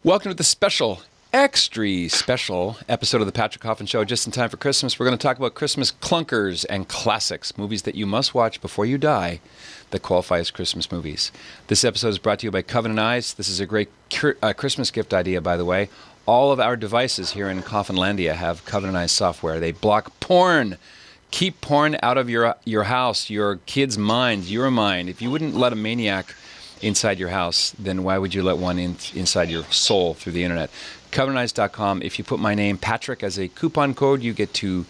Welcome to the extra special episode of the Patrick Coffin Show. Just in time for Christmas, we're going to talk about Christmas clunkers and classics, movies that you must watch before you die that qualify as Christmas movies. This episode is brought to you by Covenant Eyes. This is a great Christmas gift idea, by the way. All of our devices here in Coffinlandia have Covenant Eyes software. They block porn. Keep porn out of your house, your kids' minds, your mind. If you wouldn't let a maniac inside your house, then why would you let one inside your soul through the internet? CovenantEyes.com. If you put my name, Patrick, as a coupon code, you get to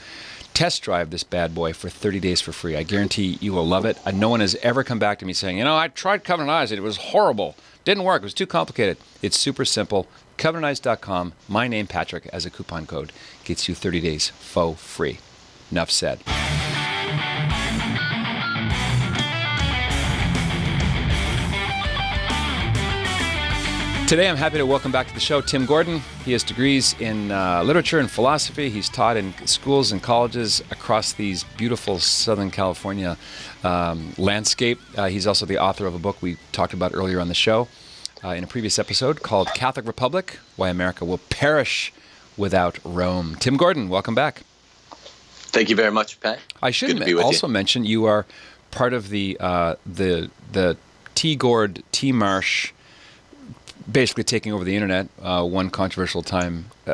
test drive this bad boy for 30 days for free. I guarantee you will love it. No one has ever come back to me saying, I tried Covenant Eyes and it was horrible. Didn't work. It was too complicated. It's super simple. CovenantEyes.com. My name, Patrick, as a coupon code gets you 30 days faux free. Enough said. Today I'm happy to welcome back to the show Tim Gordon. He has degrees in literature and philosophy. He's taught in schools and colleges across these beautiful Southern California landscape. He's also the author of a book we talked about earlier on the show in a previous episode called Catholic Republic, Why America Will Perish Without Rome. Tim Gordon, welcome back. Thank you very much, Pat. I should also mention you are part of the T-Gord, T-Marsh, basically taking over the internet, one controversial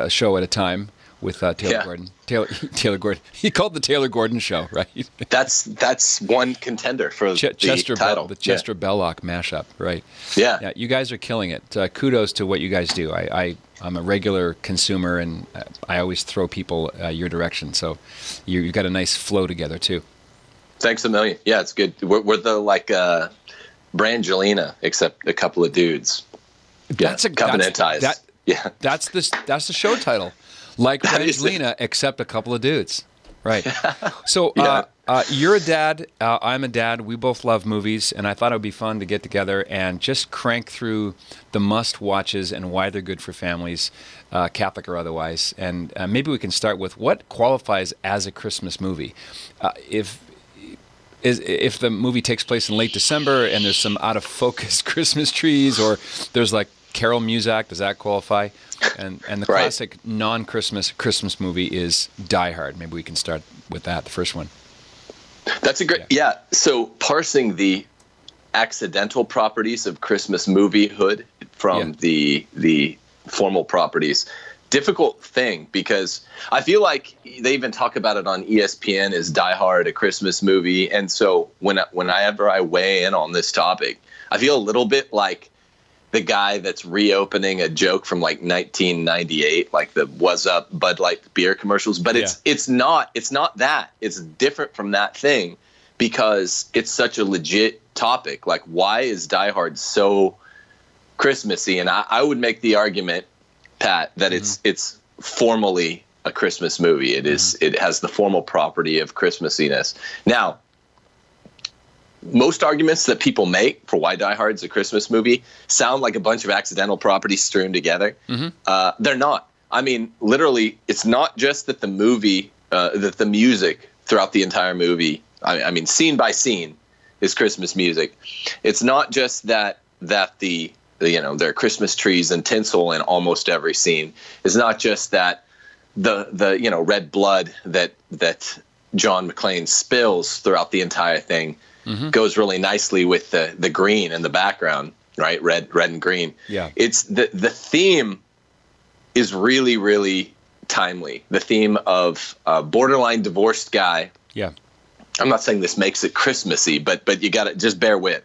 show at a time with Taylor Gordon. Taylor Gordon. He called the Taylor Gordon Show, right? That's one contender for the title. The Chester Belloc mashup, right? Yeah. You guys are killing it. Kudos to what you guys do. I'm a regular consumer, and I always throw people your direction. So you've got a nice flow together, too. Thanks a million. Yeah, it's good. We're the Brangelina, except a couple of dudes. That's Covenant Eyes. That's the show title. Like Brangelina, except a couple of dudes. Right. So you're a dad. I'm a dad. We both love movies, and I thought it would be fun to get together and just crank through the must-watches and why they're good for families, Catholic or otherwise. And maybe we can start with what qualifies as a Christmas movie. If the movie takes place in late December and there's some out-of-focus Christmas trees, or there's like carol music, does that qualify? And the classic non-Christmas Christmas movie is Die Hard. Maybe we can start with that, the first one. That's a great, So parsing the accidental properties of Christmas moviehood from the formal properties, difficult thing, because I feel like they even talk about it on ESPN as Die Hard, a Christmas movie. And so whenever I weigh in on this topic, I feel a little bit like the guy that's reopening a joke from like 1998, like the "Was Up" Bud Light beer commercials. But it's not that. It's different from that thing because it's such a legit topic. Like, why is Die Hard so Christmassy? And I would make the argument, Pat, that it's formally a Christmas movie. It is. It has the formal property of Christmassiness. Now, most arguments that people make for why Die Hard's a Christmas movie sound like a bunch of accidental properties strewn together. They're not. I mean, literally, it's not just that the movie, that the music throughout the entire movie, I mean, scene by scene, is Christmas music. It's not just that there are Christmas trees and tinsel in almost every scene. It's not just that the red blood that John McClane spills throughout the entire thing goes really nicely with the green in the background, right? Red and green. Yeah. It's the theme is really, really timely. The theme of a borderline divorced guy. Yeah. I'm not saying this makes it Christmassy, but you got to just bear with.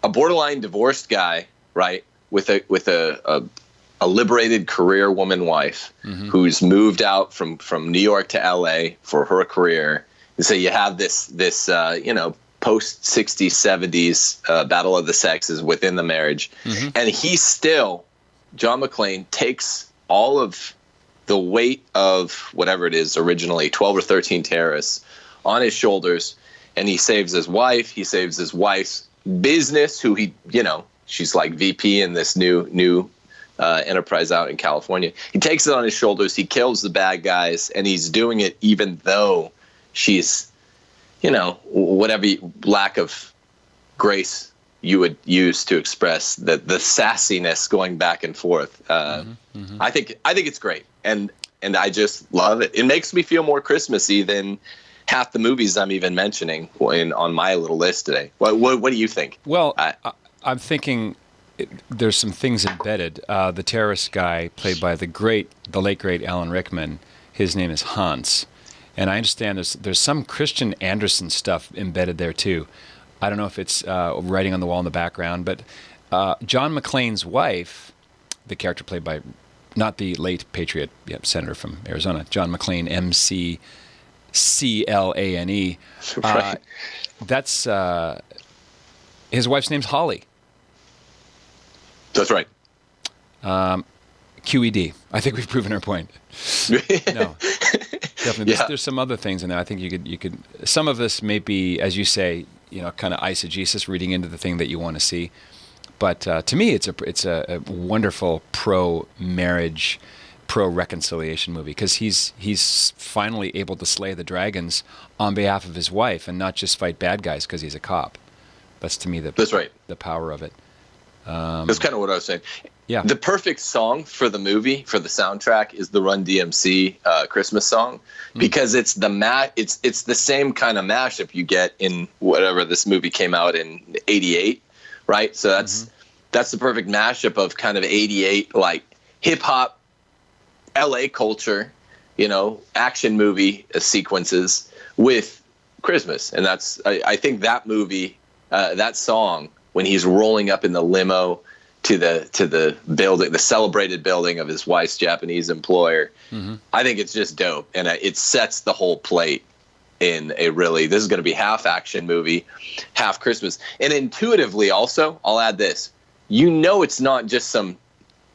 A borderline divorced guy, right? With a liberated career woman wife who's moved out from New York to LA for her career. And so you have this post 60s, 70s battle of the sexes within the marriage. And John McClane takes all of the weight of whatever it is, originally 12 or 13 terrorists, on his shoulders. And he saves his wife. He saves his wife's business, who she's like VP in this new enterprise out in California. He takes it on his shoulders. He kills the bad guys, and he's doing it even though she's, whatever lack of grace you would use to express the sassiness going back and forth. I think it's great, and I just love it. It makes me feel more Christmassy than half the movies I'm even mentioning on my little list today. What do you think? Well, I'm thinking there's some things embedded. The terrorist guy, played by the late great Alan Rickman, his name is Hans, and I understand there's some Christian Andersen stuff embedded there too. I don't know if it's writing on the wall in the background, but John McClane's wife, the character played by not the late patriot senator from Arizona, John McClane, McClane. Right. That's his wife's name's Holly. That's right. QED. I think we've proven our point. No, definitely. Yeah. There's some other things in there. I think you could. Some of this may be, as you say, kind of eisegesis, reading into the thing that you want to see. But to me, it's a wonderful pro-marriage, pro-reconciliation movie, because he's finally able to slay the dragons on behalf of his wife and not just fight bad guys because he's a cop. That's to me That's right. The power of it. That's kind of what I was saying. Yeah. The perfect song for the movie, for the soundtrack, is the Run DMC Christmas song, because it's the same kind of mashup you get in whatever this movie came out in '88, right? So that's the perfect mashup of kind of '88 like hip hop, LA culture, action movie sequences with Christmas, and I think that movie, that song, when he's rolling up in the limo to the building, the celebrated building of his wife's Japanese employer, I think it's just dope, and it sets the whole plate in this is going to be half action movie, half Christmas. And intuitively also, I'll add this, it's not just some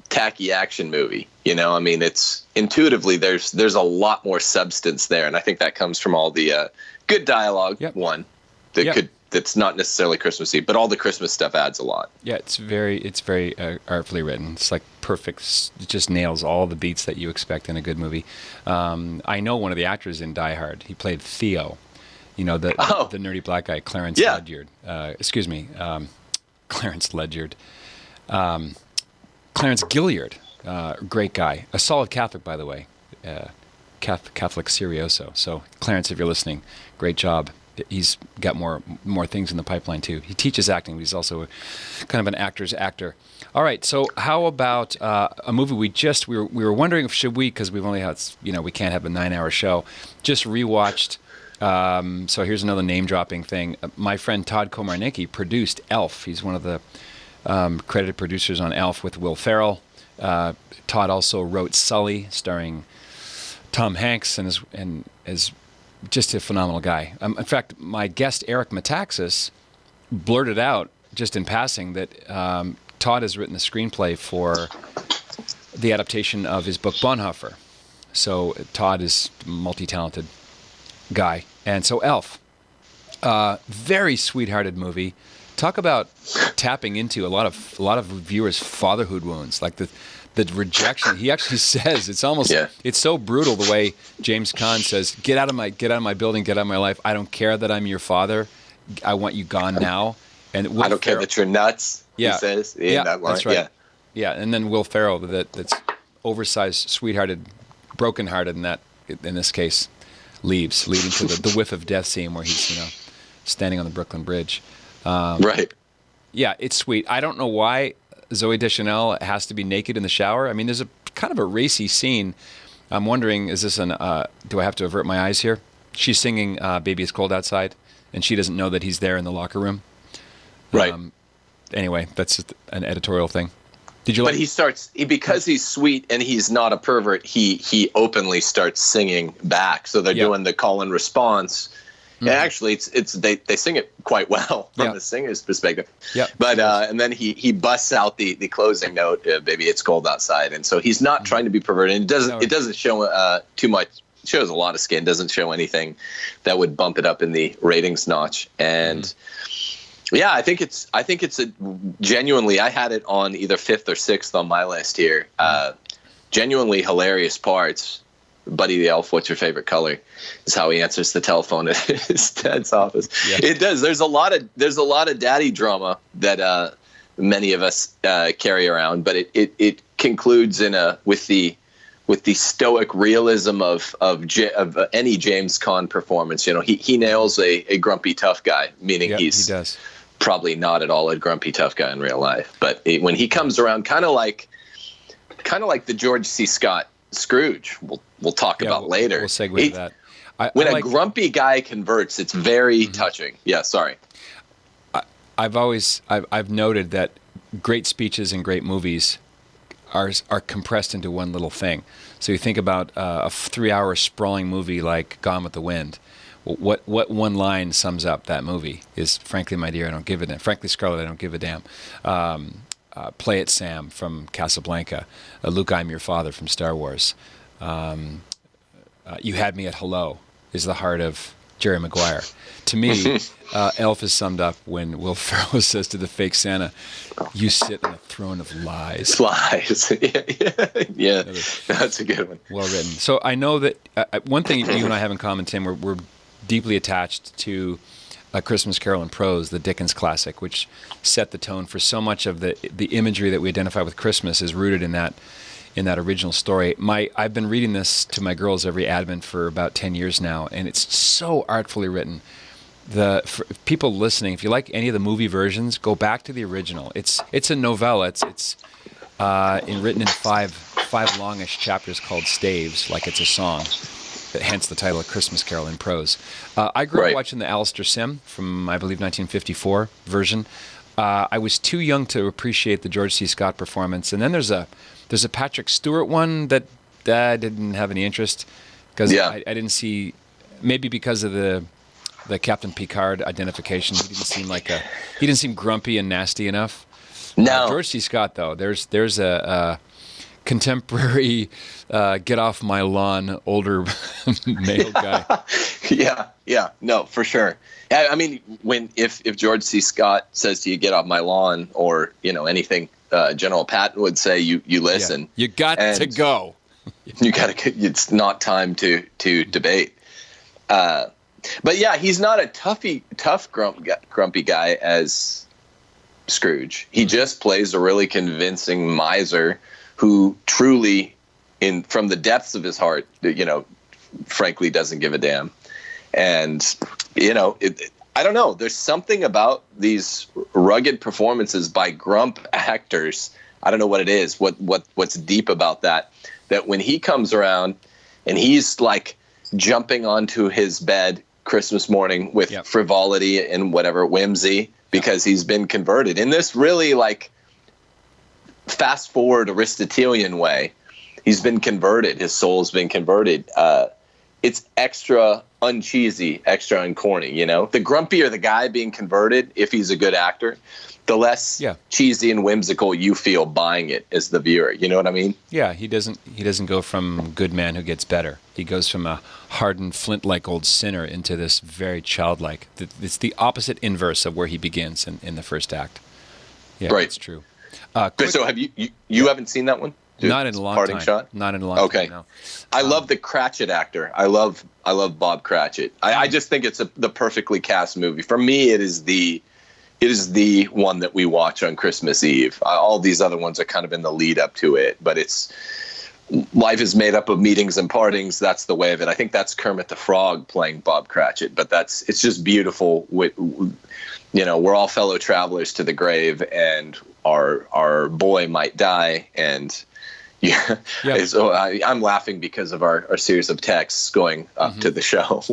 tacky action movie, I mean, it's intuitively there's a lot more substance there, and I think that comes from all the good dialogue. One that's not necessarily Christmassy, but all the Christmas stuff adds a lot. Yeah, it's very artfully written. It's like perfect. It just nails all the beats that you expect in a good movie. I know one of the actors in Die Hard. He played Theo, the nerdy black guy, Clarence Ledyard. Clarence Ledyard. Clarence Gilliard, great guy, a solid Catholic, by the way, Catholic Serioso. So Clarence, if you're listening, great job. He's got more things in the pipeline too. He teaches acting, but he's also kind of an actor's actor. All right, so how about a movie we were wondering if because we've only had, we can't have a 9-hour show, just rewatched. So here's another name dropping thing. My friend Todd Komarnicki produced Elf. He's one of the credited producers on Elf with Will Ferrell. Todd also wrote Sully, starring Tom Hanks, and is just a phenomenal guy. In fact, my guest Eric Metaxas blurted out just in passing that Todd has written the screenplay for the adaptation of his book Bonhoeffer. So Todd is a multi-talented guy, and so Elf, very sweethearted movie. Talk about tapping into a lot of viewers' fatherhood wounds, like the rejection. He actually says it's almost it's so brutal the way James Caan says, "Get out of my building, get out of my life. I don't care that I'm your father. I want you gone now." And Will I don't care that you're nuts. Yeah, he says in that line. That's right. Yeah, and then Will Ferrell, that's oversized, sweethearted, brokenhearted, in this case, leading to the whiff of death scene where he's standing on the Brooklyn Bridge. Right. Yeah, it's sweet. I don't know why Zooey Deschanel has to be naked in the shower. I mean, there's a kind of a racy scene. I'm wondering, is this do I have to avert my eyes here? She's singing Baby It's Cold Outside, and she doesn't know that he's there in the locker room. Right. Anyway, that's just an editorial thing. But because he's sweet and he's not a pervert, he openly starts singing back. So they're doing the call and response. Mm-hmm. And actually, they sing it quite well from the singer's perspective. Yeah. But and then he busts out the closing note, "Baby, it's cold outside," and so he's not trying to be perverted. And it doesn't show too much. It shows a lot of skin. Doesn't show anything that would bump it up in the ratings notch. And I think it's a genuinely. I had it on either 5th or 6th on my list here. Genuinely hilarious parts. Buddy the Elf, what's your favorite color? Is how he answers the telephone at his dad's office. Yeah. It does. There's a lot of daddy drama that many of us carry around, but it concludes with the stoic realism of any James Caan performance. He nails a grumpy tough guy, meaning he does. Probably not at all a grumpy tough guy in real life, but when he comes around, kind of like the George C. Scott Scrooge, we'll talk about later. We'll segue to that. When a grumpy guy converts, it's very touching. Yeah, sorry. I've noted that great speeches and great movies are compressed into one little thing. So you think about a 3-hour sprawling movie like Gone with the Wind. What one line sums up that movie is, frankly, my dear, I don't give a damn. Frankly, Scarlett, I don't give a damn. Play It, Sam from Casablanca. Luke, I'm Your Father from Star Wars. You Had Me at Hello is the heart of Jerry Maguire. To me, Elf is summed up when Will Ferrell says to the fake Santa, "You sit on a throne of lies." Lies. Yeah. That's a good one. Well written. So I know that one thing you and I have in common, Tim, we're deeply attached to A Christmas Carol in Prose, the Dickens classic, which set the tone for so much of the imagery that we identify with Christmas is rooted in that original story. I've been reading this to my girls every Advent for about 10 years now, and it's so artfully written. For people listening, if you like any of the movie versions, go back to the original. It's a novella. It's written in five longish chapters called staves, like it's a song. Hence the title, A Christmas Carol in Prose. I grew up watching the Alistair Sim from, I believe, 1954 version. I was too young to appreciate the George C. Scott performance. And then there's a Patrick Stewart one that I didn't have any interest because I didn't see, maybe because of the Captain Picard identification. He didn't seem grumpy and nasty enough. No. George C. Scott, though, there's a contemporary, get off my lawn, older male guy. Yeah, no, for sure. I mean, if George C. Scott says to you, "Get off my lawn," or anything, General Patton would say, "You listen." Yeah. You got to go. You got to. It's not time to debate. But yeah, he's not a tough grumpy guy as Scrooge. He just plays a really convincing miser who truly, from the depths of his heart, frankly doesn't give a damn. And I don't know. There's something about these rugged performances by grump actors. I don't know what it is. What's deep about that? That when he comes around and he's like jumping onto his bed Christmas morning with frivolity and whatever whimsy because he's been converted in this really like fast forward Aristotelian way. He's been converted. His soul's been converted. It's extra uncheesy, extra uncorny. The grumpier the guy being converted, if he's a good actor, the less cheesy and whimsical you feel buying it as the viewer. You know what I mean? Yeah, he doesn't go from good man who gets better. He goes from a hardened flint-like old sinner into this very childlike. It's the opposite inverse of where he begins in the first act. Yeah, right. It's true. So have you haven't seen that one? Not in a long time. Shot? Not in a long time. No. I love the Cratchit actor. I love Bob Cratchit. I just think it's the perfectly cast movie. For me, it is the one that we watch on Christmas Eve. All these other ones are kind of in the lead up to it, but life is made up of meetings and partings. That's the way of it. I think that's Kermit the Frog playing Bob Cratchit, but it's just beautiful. We're all fellow travelers to the grave, and our boy might die, and so I'm laughing because of our series of texts going up to the show.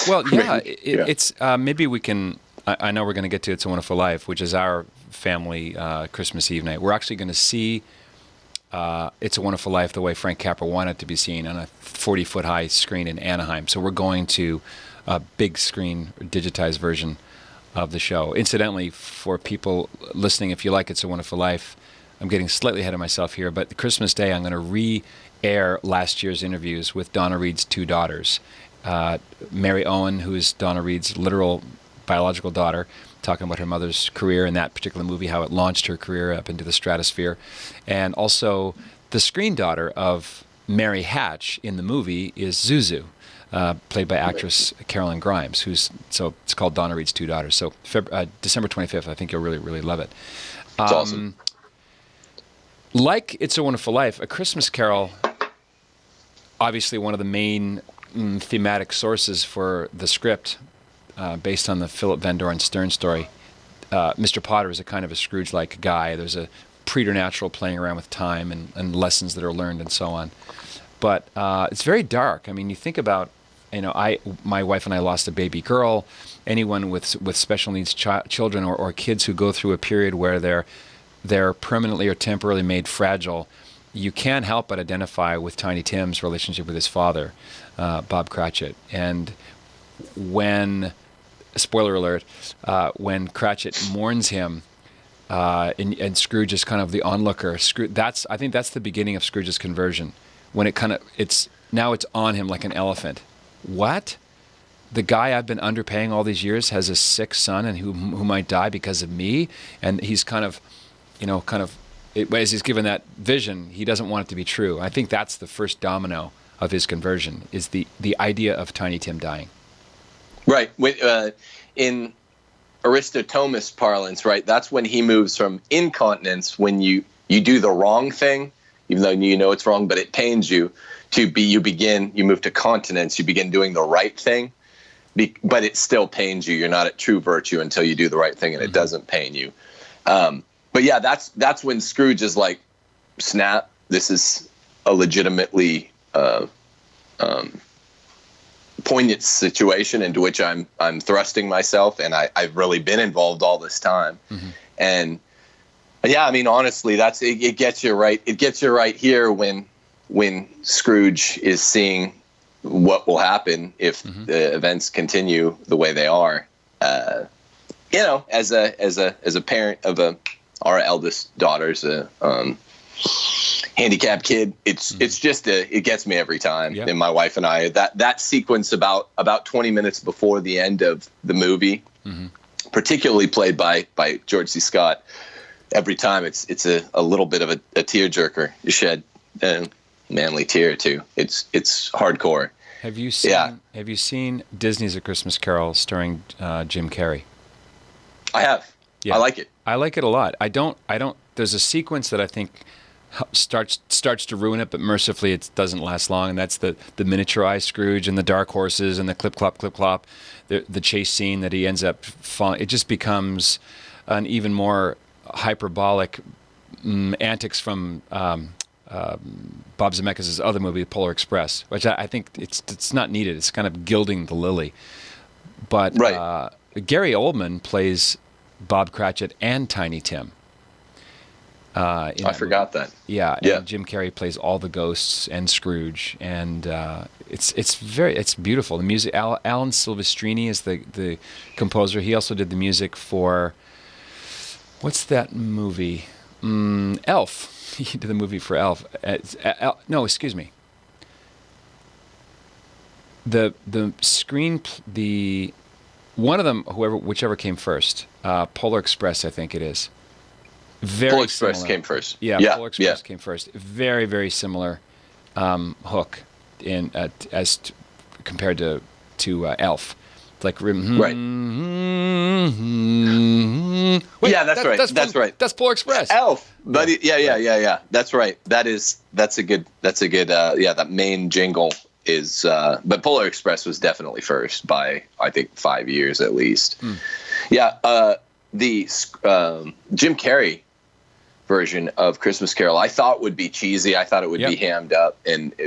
Well, it's maybe we can. I know we're going to get to It's a Wonderful Life, which is our family Christmas Eve night. We're actually going to see It's a Wonderful Life the way Frank Capra wanted it to be seen on a 40-foot high screen in Anaheim. So we're going to a big screen digitized version of the show. Incidentally, for people listening, if you like It's a Wonderful Life, I'm getting slightly ahead of myself here, but Christmas Day I'm going to re-air last year's interviews with Donna Reed's two daughters. Mary Owen, who is Donna Reed's literal biological daughter, talking about her mother's career in that particular movie, how it launched her career up into the stratosphere, and also the screen daughter of Mary Hatch in the movie is Zuzu, played by actress Carolyn Grimes, so it's called Donna Reed's Two Daughters. So December 25th, I think you'll really, really love it. It's awesome. Like It's a Wonderful Life, A Christmas Carol, obviously one of the main thematic sources for the script, based on the Philip Van Doren Stern story. Mr. Potter is a kind of a Scrooge-like guy. There's a preternatural playing around with time and lessons that are learned and so on. But it's very dark. I mean, you think about, my wife and I lost a baby girl. Anyone with special needs children or kids who go through a period where they're permanently or temporarily made fragile, you can't help but identify with Tiny Tim's relationship with his father, Bob Cratchit. And when, spoiler alert, when Cratchit mourns him, and Scrooge is kind of the onlooker. I think that's the beginning of Scrooge's conversion, when it's on him like an elephant. What? The guy I've been underpaying all these years has a sick son and who might die because of me, and he's as he's given that vision, he doesn't want it to be true. I think that's the first domino of his conversion, is the idea of Tiny Tim dying. Right. In Aristotle's parlance, right, that's when he moves from incontinence, when you do the wrong thing, even though you know it's wrong, but it pains you, you move to continence, you begin doing the right thing, but it still pains you. You're not at true virtue until you do the right thing and it doesn't pain you. But yeah, that's when Scrooge is like, snap, this is a legitimately poignant situation into which I'm thrusting myself, and I've really been involved all this time. Mm-hmm. And yeah, I mean, honestly, it gets you right. It gets you right here when Scrooge is seeing what will happen if the events continue the way they are. As a parent of our eldest daughter's handicapped kid, it's just it gets me every time. Yeah. And my wife and I, that sequence about 20 minutes before the end of the movie, particularly played by George C. Scott, every time it's a little bit of a tearjerker. You shed a manly tear or two. It's hardcore. Have you seen Disney's A Christmas Carol starring Jim Carrey? I have. Yeah. I like it. I like it a lot. I don't. There's a sequence that I think starts to ruin it, but mercifully it doesn't last long, and that's the miniaturized Scrooge and the dark horses and the clip clop, the chase scene that he ends up falling. It just becomes an even more hyperbolic antics from Bob Zemeckis' other movie, Polar Express, which I think it's not needed. It's kind of gilding the lily. But right. Gary Oldman plays Bob Cratchit and Tiny Tim. I forgot that. Yeah, and Jim Carrey plays all the ghosts and Scrooge, and it's beautiful. The music, Alan Silvestrini is the composer. He also did the music for, what's that movie? Elf. He did the movie for Elf. No, excuse me. The one of them, whichever came first, Polar Express, I think it is. Polar Express came first. Yeah, Polar Express came first. Very, very similar hook compared to Elf. Like right. Wait, yeah, that's right. That's right. That's Polar Express. Elf, buddy. Yeah. That's right. That's a good. That main jingle is. But Polar Express was definitely first by, I think, 5 years at least. Yeah. The Jim Carrey version of Christmas Carol I thought would be cheesy. I thought it would be hammed up,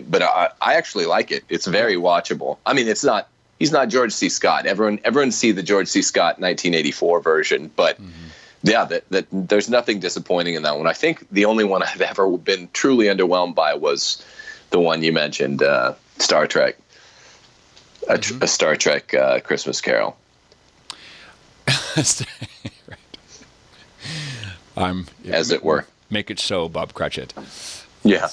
but I actually like it. It's very watchable. I mean, he's not George C. Scott. Everyone see the George C. Scott 1984 version, but that there's nothing disappointing in that one. I think the only one I've ever been truly underwhelmed by was the one you mentioned, Star Trek, a Star Trek Christmas Carol. As it were. Make it so, Bob Cratchit. Yeah.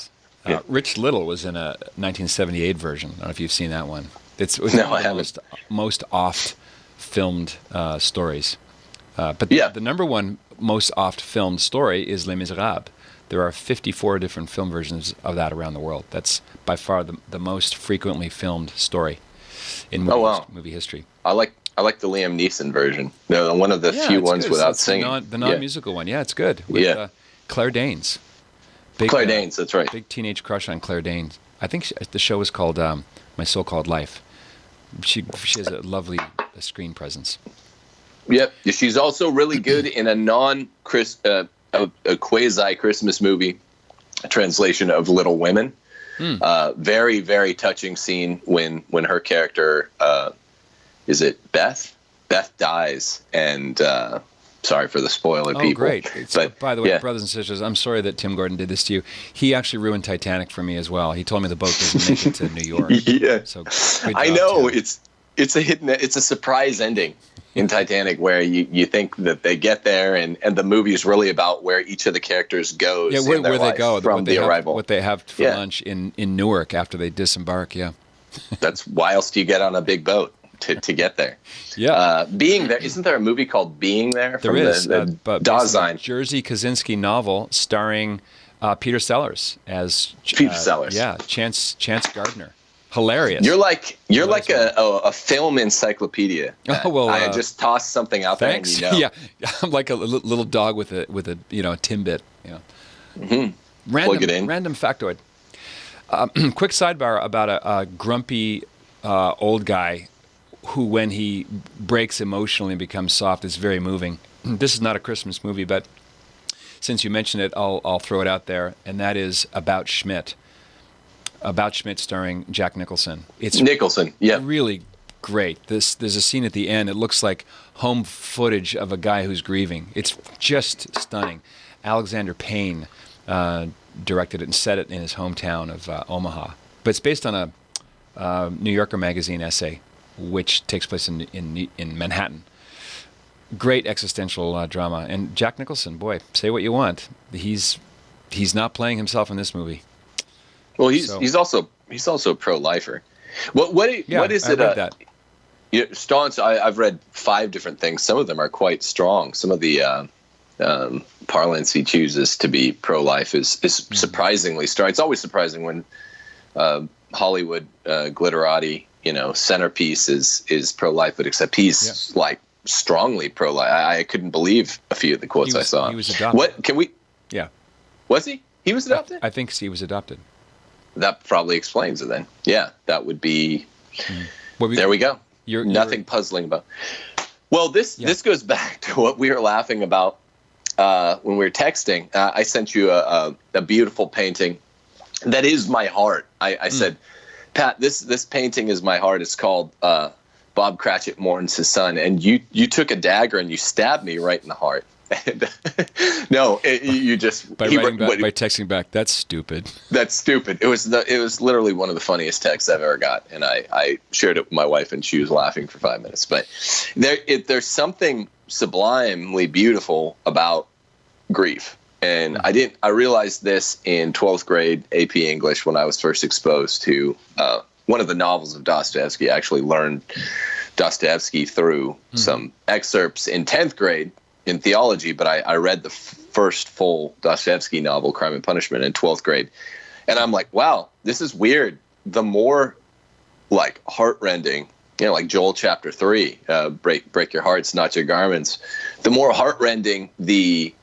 Rich Little was in a 1978 version. I don't know if you've seen that one. It's one of the most oft-filmed stories. But the number one most oft-filmed story is Les Miserables, There are 54 different film versions of that around the world. That's by far the most frequently filmed story in movie history. I like the Liam Neeson version. One of the few ones without singing. The non-musical one. Yeah, it's good. With Claire Danes. Claire Danes, that's right. Big teenage crush on Claire Danes. I think the show is called My So-Called Life. She has a lovely screen presence. Yep. She's also really good in a quasi-Christmas movie translation of Little Women. Very, very touching scene when her character, is it Beth? Beth dies, and sorry for the spoiler, people. Oh, great. But, by the way, brothers and sisters, I'm sorry that Tim Gordon did this to you. He actually ruined Titanic for me as well. He told me the boat doesn't make it to New York. Yeah. So I know. Tim. It's a surprise ending in Titanic where you think that they get there and the movie is really about where each of the characters goes. Yeah, where they go from the arrival. What they have for lunch in Newark after they disembark. Yeah. That's why else do you get on a big boat to get there? Yeah. Being There. Isn't there a movie called Being There? There is. But Dasein. Jerzy Kosinski novel starring Peter Sellers as Peter Sellers. Yeah, Chance Gardner. Hilarious. You're like a film encyclopedia. Oh, well, I just tossed something out thanks. there and Yeah, I'm like a little dog with a Timbit. Plug it in. Random factoid. Quick sidebar about a grumpy old guy who, when he breaks emotionally and becomes soft, is very moving. This is not a Christmas movie, but since you mentioned it, I'll throw it out there, and that is About Schmidt. About Schmidt, starring Jack Nicholson. It's Nicholson, yeah, really great. There's a scene at the end. It looks like home footage of a guy who's grieving. It's just stunning. Alexander Payne directed it and set it in his hometown of Omaha. But it's based on a New Yorker magazine essay, which takes place in Manhattan. Great existential drama. And Jack Nicholson, boy, say what you want, he's not playing himself in this movie. Well, he's also a pro-lifer. What is it? Read that. Staunch. I've read 5 different things. Some of them are quite strong. Some of the parlance he chooses to be pro-life is surprisingly strong. It's always surprising when Hollywood glitterati, centerpiece is pro-life, but except he's like strongly pro-life. I couldn't believe a few of the quotes I saw. He was adopted. What can we? Yeah. Was he? He was adopted? I think he was adopted. That probably explains it then. Yeah, that would be. There we go. Nothing puzzling about. Well, this goes back to what we were laughing about when we were texting. I sent you a beautiful painting that is my heart. I said, Pat, this painting is my heart. It's called Bob Cratchit Mourns His Son, and you took a dagger and you stabbed me right in the heart. No, you just by texting back. That's stupid. That's stupid. It was literally one of the funniest texts I've ever got, and I shared it with my wife, and she was laughing for 5 minutes. But there's something sublimely beautiful about grief, and I realized this in 12th grade AP English when I was first exposed to one of the novels of Dostoevsky. I actually learned Dostoevsky through some excerpts in 10th grade. In theology, but I read the first full Dostoevsky novel, Crime and Punishment, in 12th grade. And I'm like, wow, this is weird. The more like heartrending, like Joel chapter 3, break your hearts, not your garments. The more heartrending the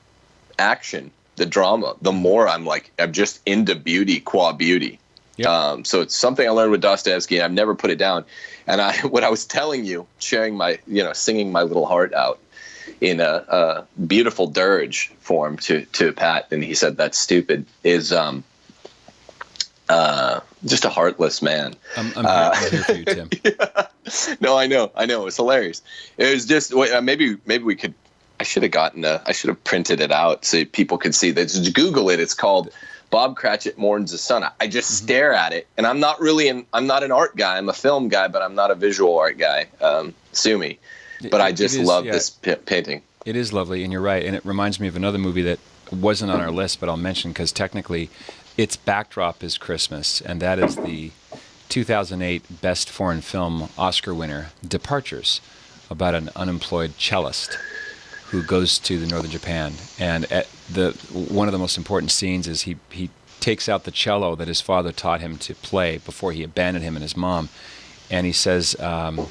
action, the drama, the more I'm just into beauty qua beauty. Yep. So it's something I learned with Dostoevsky, and I've never put it down. And what I was telling you, sharing my, singing my little heart out in a beautiful dirge form to Pat, and he said that's stupid, is just a heartless man. I'm here for you, Tim. Yeah. No, I know. It's hilarious. It was just maybe we could. I should have printed it out so people could see that. Just Google it. It's called Bob Cratchit Mourns His Son. I just stare at it, and I'm not an art guy. I'm a film guy, but I'm not a visual art guy. Sue me. But I just love this painting. It is lovely, and you're right. And it reminds me of another movie that wasn't on our list, but I'll mention because technically its backdrop is Christmas, and that is the 2008 Best Foreign Film Oscar winner, Departures, about an unemployed cellist who goes to the northern Japan. And one of the most important scenes is he takes out the cello that his father taught him to play before he abandoned him and his mom, and he says, "A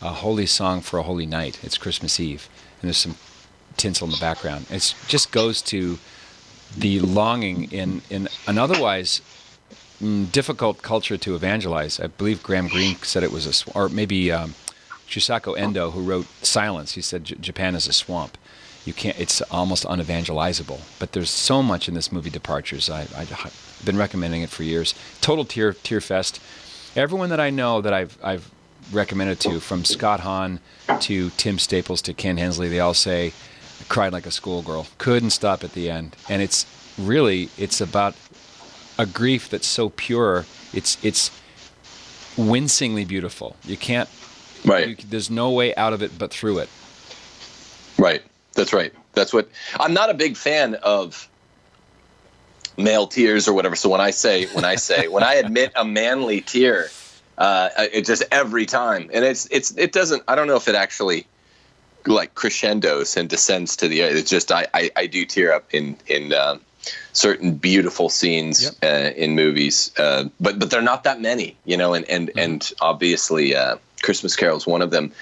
holy song for a holy night." It's Christmas Eve, and there's some tinsel in the background. It just goes to the longing in an otherwise difficult culture to evangelize. I believe Graham Greene said it was or maybe Shusaku Endo, who wrote Silence. He said Japan is a swamp. You can't. It's almost unevangelizable. But there's so much in this movie, Departures. I've been recommending it for years. Total tear fest. Everyone that I know that I've recommended to, from Scott Hahn to Tim Staples to Ken Hensley, they all say, I cried like a schoolgirl. Couldn't stop at the end. And it's about a grief that's so pure. It's wincingly beautiful. You can't. Right. There's no way out of it but through it. Right. That's right. That's what I'm not a big fan of male tears or whatever. So when I admit a manly tear, it just every time, and it doesn't. I don't know if it actually like crescendos and descends to the. It's just I do tear up in certain beautiful scenes in movies, but they're not that many, and obviously Christmas Carol is one of them.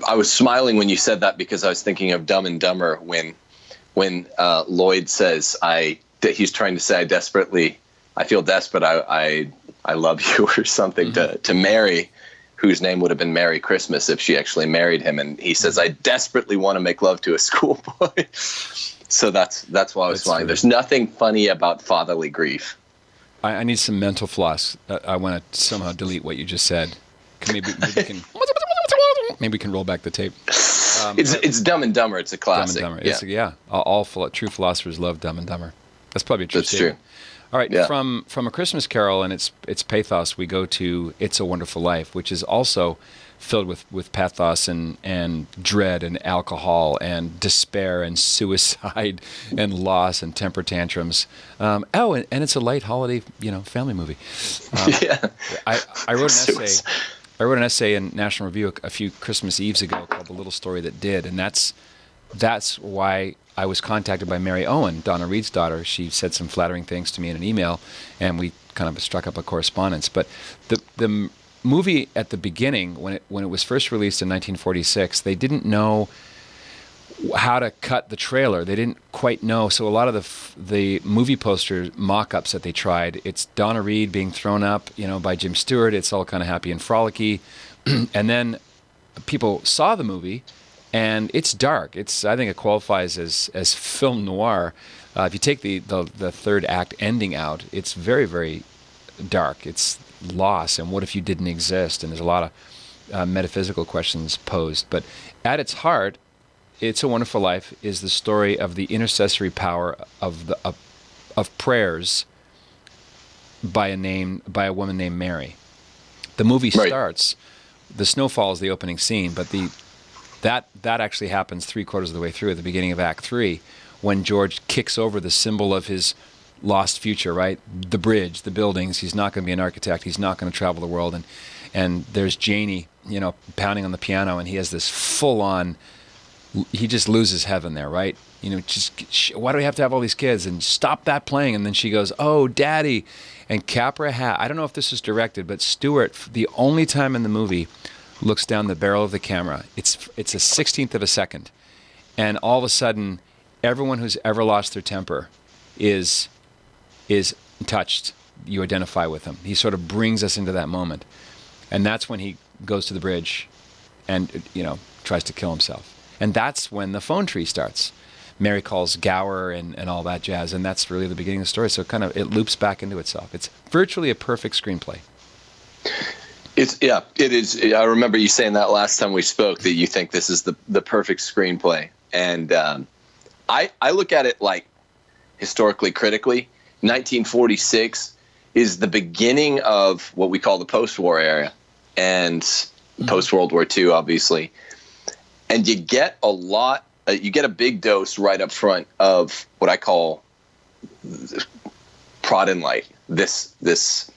I was smiling when you said that because I was thinking of Dumb and Dumber when Lloyd says that he's trying to say I feel desperate, I love you or something to Mary, whose name would have been Merry Christmas if she actually married him, and he says I desperately want to make love to a schoolboy. So that's why I was smiling. There's nothing funny about fatherly grief. I need some mental floss. I want to somehow delete what you just said. Maybe we can roll back the tape. It's Dumb and Dumber. It's a classic. Dumb and Dumber. Yeah. All true philosophers love Dumb and Dumber. That's probably a true statement. True. All right, from A Christmas Carol and its pathos, we go to It's a Wonderful Life, which is also filled with pathos and dread and alcohol and despair and suicide and loss and temper tantrums. And it's a light holiday, family movie. I wrote an essay. I wrote an essay in National Review a few Christmas Eves ago called "The Little Story That Did," and that's why I was contacted by Mary Owen, Donna Reed's daughter. She said some flattering things to me in an email, and we kind of struck up a correspondence. But the movie at the beginning, when it was first released in 1946, they didn't know how to cut the trailer. They didn't quite know. So a lot of the movie poster mock-ups that they tried, it's Donna Reed being thrown up, by Jim Stewart. It's all kind of happy and frolicky. And then people saw the movie, and it's dark. I think it qualifies as film noir. If you take the third act ending out, it's very, very dark. It's loss, and what if you didn't exist? And there's a lot of metaphysical questions posed. But at its heart, It's a Wonderful Life is the story of the intercessory power of prayers by a woman named Mary. The movie starts. The snowfall is the opening scene, but that actually happens 3/4 of the way through at the beginning of Act 3, when George kicks over the symbol of his lost future, right? The bridge, the buildings. He's not going to be an architect. He's not going to travel the world. And there's Janie, pounding on the piano, and he has this full-on. He just loses heaven there, right? Why do we have to have all these kids? And stop that playing. And then she goes, "Oh, Daddy." And Capra I don't know if this is directed, but Stewart, the only time in the movie, looks down the barrel of the camera. It's a 16th of a second. And all of a sudden, everyone who's ever lost their temper is touched. You identify with him. He sort of brings us into that moment. And that's when he goes to the bridge and, tries to kill himself. And that's when the phone tree starts. Mary calls Gower and all that jazz, and that's really the beginning of the story. So it loops back into itself. It's virtually a perfect screenplay. It is. I remember you saying that last time we spoke, that you think this is the perfect screenplay. And I look at it like historically, critically. 1946 is the beginning of what we call the post-war era, and post-World War II, obviously. And you get a big dose right up front of what I call prod and light, this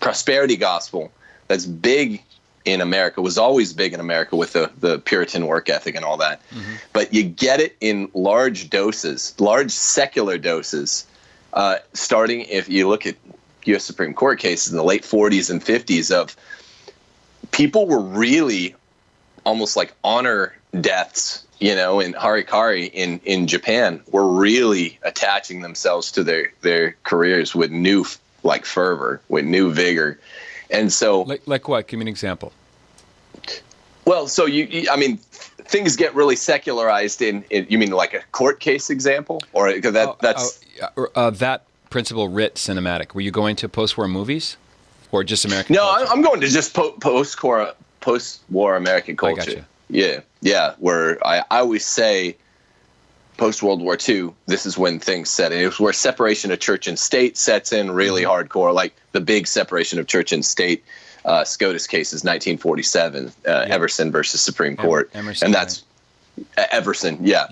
prosperity gospel that's big in America, was always big in America with the Puritan work ethic and all that. Mm-hmm. But you get it in large doses, large secular doses, starting if you look at U.S. Supreme Court cases in the late 40s and 50s of people were really almost like honor deaths, in harikari in Japan, were really attaching themselves to their careers with new fervor, with new vigor. And so, like what? Give me an example. Well, so I mean, things get really secularized in. You mean like a court case example, or because that's that principle writ cinematic? Were you going to post-war movies, or just American? No, culture? I'm going to just post-war American culture. I gotcha. Yeah. Where I always say, post-World War II, this is when things set in. It was where separation of church and state sets in really hardcore, like the big separation of church and state. SCOTUS cases, 1947, Everson versus Supreme Court. Emerson, and that's right. Everson, yeah.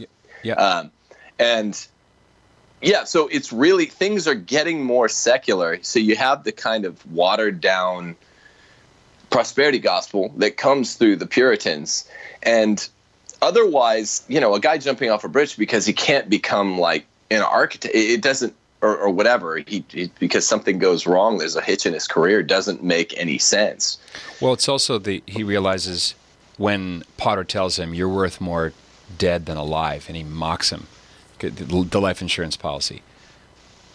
So it's really, things are getting more secular. So you have the kind of watered down prosperity gospel that comes through the Puritans. And otherwise, a guy jumping off a bridge because he can't become like an architect, it doesn't, or whatever, he because something goes wrong, there's a hitch in his career, doesn't make any sense. Well, it's also he realizes when Potter tells him, you're worth more dead than alive, and he mocks him, the life insurance policy.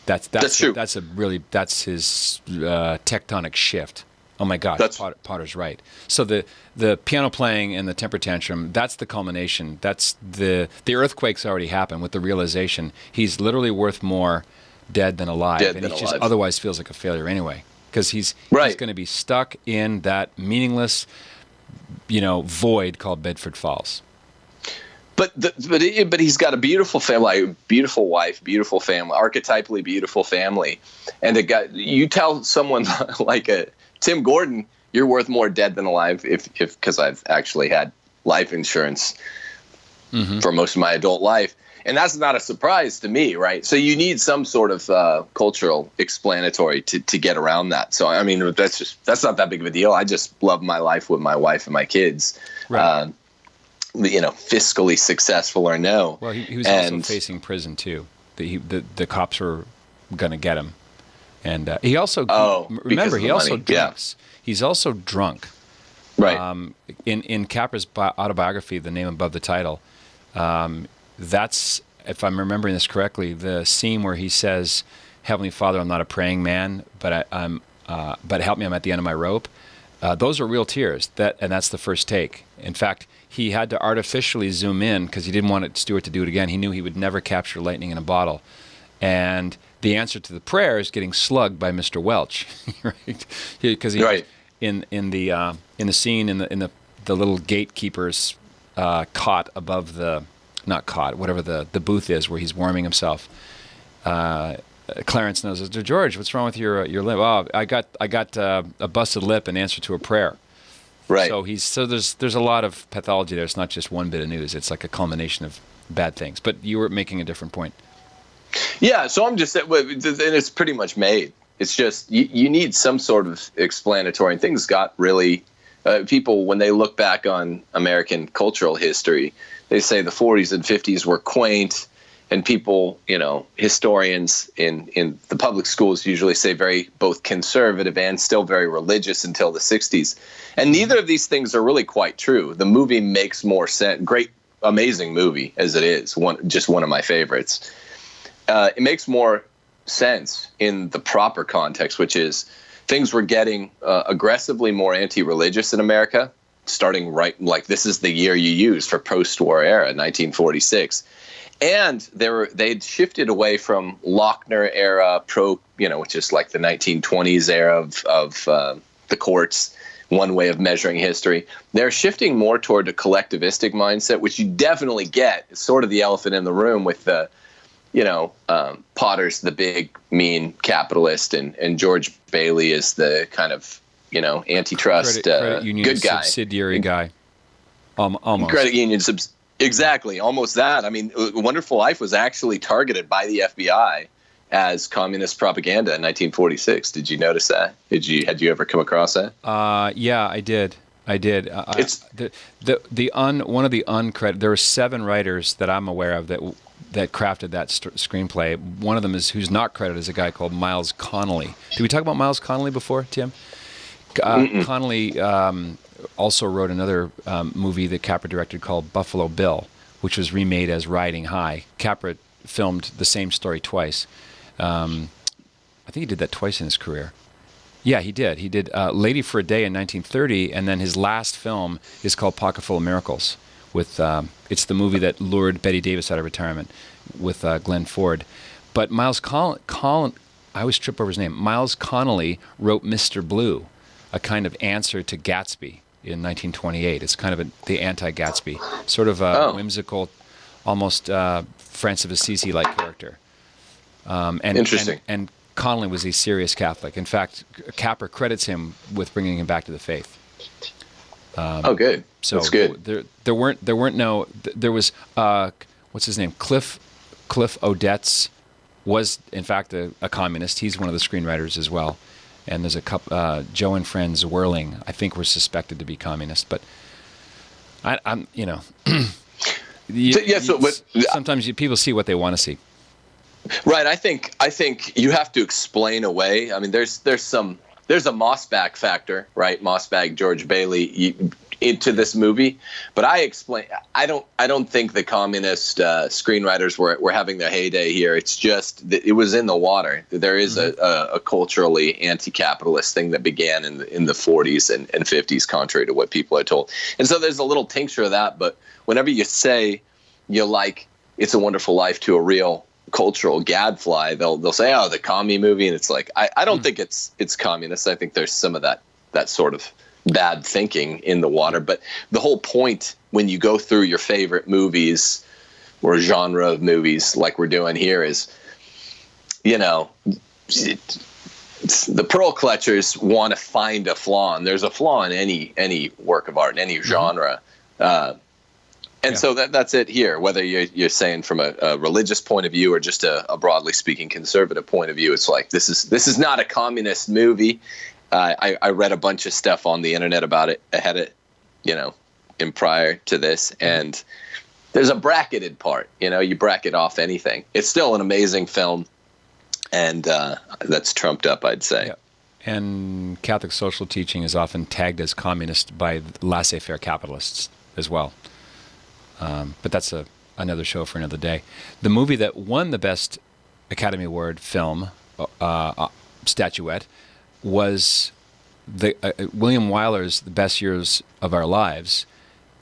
That's true. That's his tectonic shift. Oh my God, Potter's right. So the piano playing and the temper tantrum, that's the culmination. That's the earthquake's already happened with the realization he's literally worth more dead than alive, and he just otherwise feels like a failure anyway, because he's going to be stuck in that meaningless, void called Bedford Falls. But he's got a beautiful family, beautiful wife, beautiful family, archetypally beautiful family, and you tell someone like Tim Gordon, you're worth more dead than alive, if because I've actually had life insurance for most of my adult life. And that's not a surprise to me, right? So you need some sort of cultural explanatory to get around that. So, I mean, that's not that big of a deal. I just love my life with my wife and my kids, right. Fiscally successful or no. Well, he was also facing prison, too. The cops were going to get him. And he also, remember, he also drinks. Yeah. He's also drunk. Right. In Capra's autobiography, The Name Above the Title, that's, if I'm remembering this correctly, the scene where he says, "Heavenly Father, I'm not a praying man, but but help me, I'm at the end of my rope." Those are real tears. And that's the first take. In fact, he had to artificially zoom in because he didn't want Stewart to do it again. He knew he would never capture lightning in a bottle, and the answer to the prayer is getting slugged by Mr. Welch, right? Because right. in the scene in the little gatekeeper's cot above the. Not caught, whatever the booth is where he's warming himself. Clarence knows, George, what's wrong with your lip? Oh, I got a busted lip in answer to a prayer. Right. So there's a lot of pathology there. It's not just one bit of news. It's like a culmination of bad things. But you were making a different point. Yeah. So I'm just, and it's pretty much made. It's just you need some sort of explanatory. And things got really. People, when they look back on American cultural history, they say the 40s and 50s were quaint, and people, historians in the public schools usually say very both conservative and still very religious until the 60s. And neither of these things are really quite true. The movie makes more sense. Great, amazing movie as it is, just one of my favorites. It makes more sense in the proper context, which is things were getting aggressively more anti-religious in America, starting right, like this is the year you use for post-war era, 1946. And they'd shifted away from Lochner era which is like the 1920s era of the courts, one way of measuring history. They're shifting more toward a collectivistic mindset, which you definitely get. It's sort of the elephant in the room with the, Potter's the big, mean capitalist, and George Bailey is the kind of, antitrust credit union good guy. Subsidiary guy. Almost. Credit union exactly, almost that. I mean, Wonderful Life was actually targeted by the FBI as communist propaganda in 1946. Did you notice that? Had you ever come across that? Yeah, I did. I did. It's One of the uncredited. There were 7 writers that I'm aware of that crafted that screenplay. One of them who's not credited is a guy called Miles Connolly. Did we talk about Miles Connolly before, Tim? Connolly also wrote another movie that Capra directed called Buffalo Bill, which was remade as Riding High. Capra filmed the same story twice. I think he did that twice in his career. Yeah, he did. He did Lady for a Day in 1930, and then his last film is called Pocketful of Miracles. It's the movie that lured Betty Davis out of retirement with Glenn Ford. But Miles I always trip over his name. Miles Connolly wrote Mr. Blue, a kind of answer to Gatsby in 1928. It's kind of the anti-Gatsby, sort of a whimsical, almost Francis of Assisi-like character. Interesting. And Connolly was a serious Catholic. In fact, Capra credits him with bringing him back to the faith. Good. So that's good. There was what's his name? Cliff Odets was in fact a communist. He's one of the screenwriters as well. And there's a couple, Joe and Friends Whirling, I think, were suspected to be communist. But I'm sometimes people see what they want to see. Right. I think you have to explain away. I mean, there's a Mossback factor, right? Mossback, George Bailey into this movie, but I don't think the communist screenwriters were having their heyday here. It's just that it was in the water. There is a culturally anti-capitalist thing that began in the 40s and 50s, contrary to what people are told. And so there's a little tincture of that. But whenever you say you like It's a Wonderful Life to a real cultural gadfly, they'll say, oh, the commie movie, and it's like I don't think it's communist. I think there's some of that sort of bad thinking in the water. But the whole point when you go through your favorite movies or genre of movies like we're doing here is, the pearl clutchers want to find a flaw, and there's a flaw in any work of art in any genre. So that's it here. Whether you're saying from a religious point of view or just a broadly speaking conservative point of view, it's like this is not a communist movie. I read a bunch of stuff on the internet about it ahead of, in prior to this, and there's a bracketed part. You bracket off anything. It's still an amazing film, and that's trumped up, I'd say. Yeah. And Catholic social teaching is often tagged as communist by laissez-faire capitalists as well. But that's another show for another day. The movie that won the Best Academy Award film statuette was William Wyler's The Best Years of Our Lives,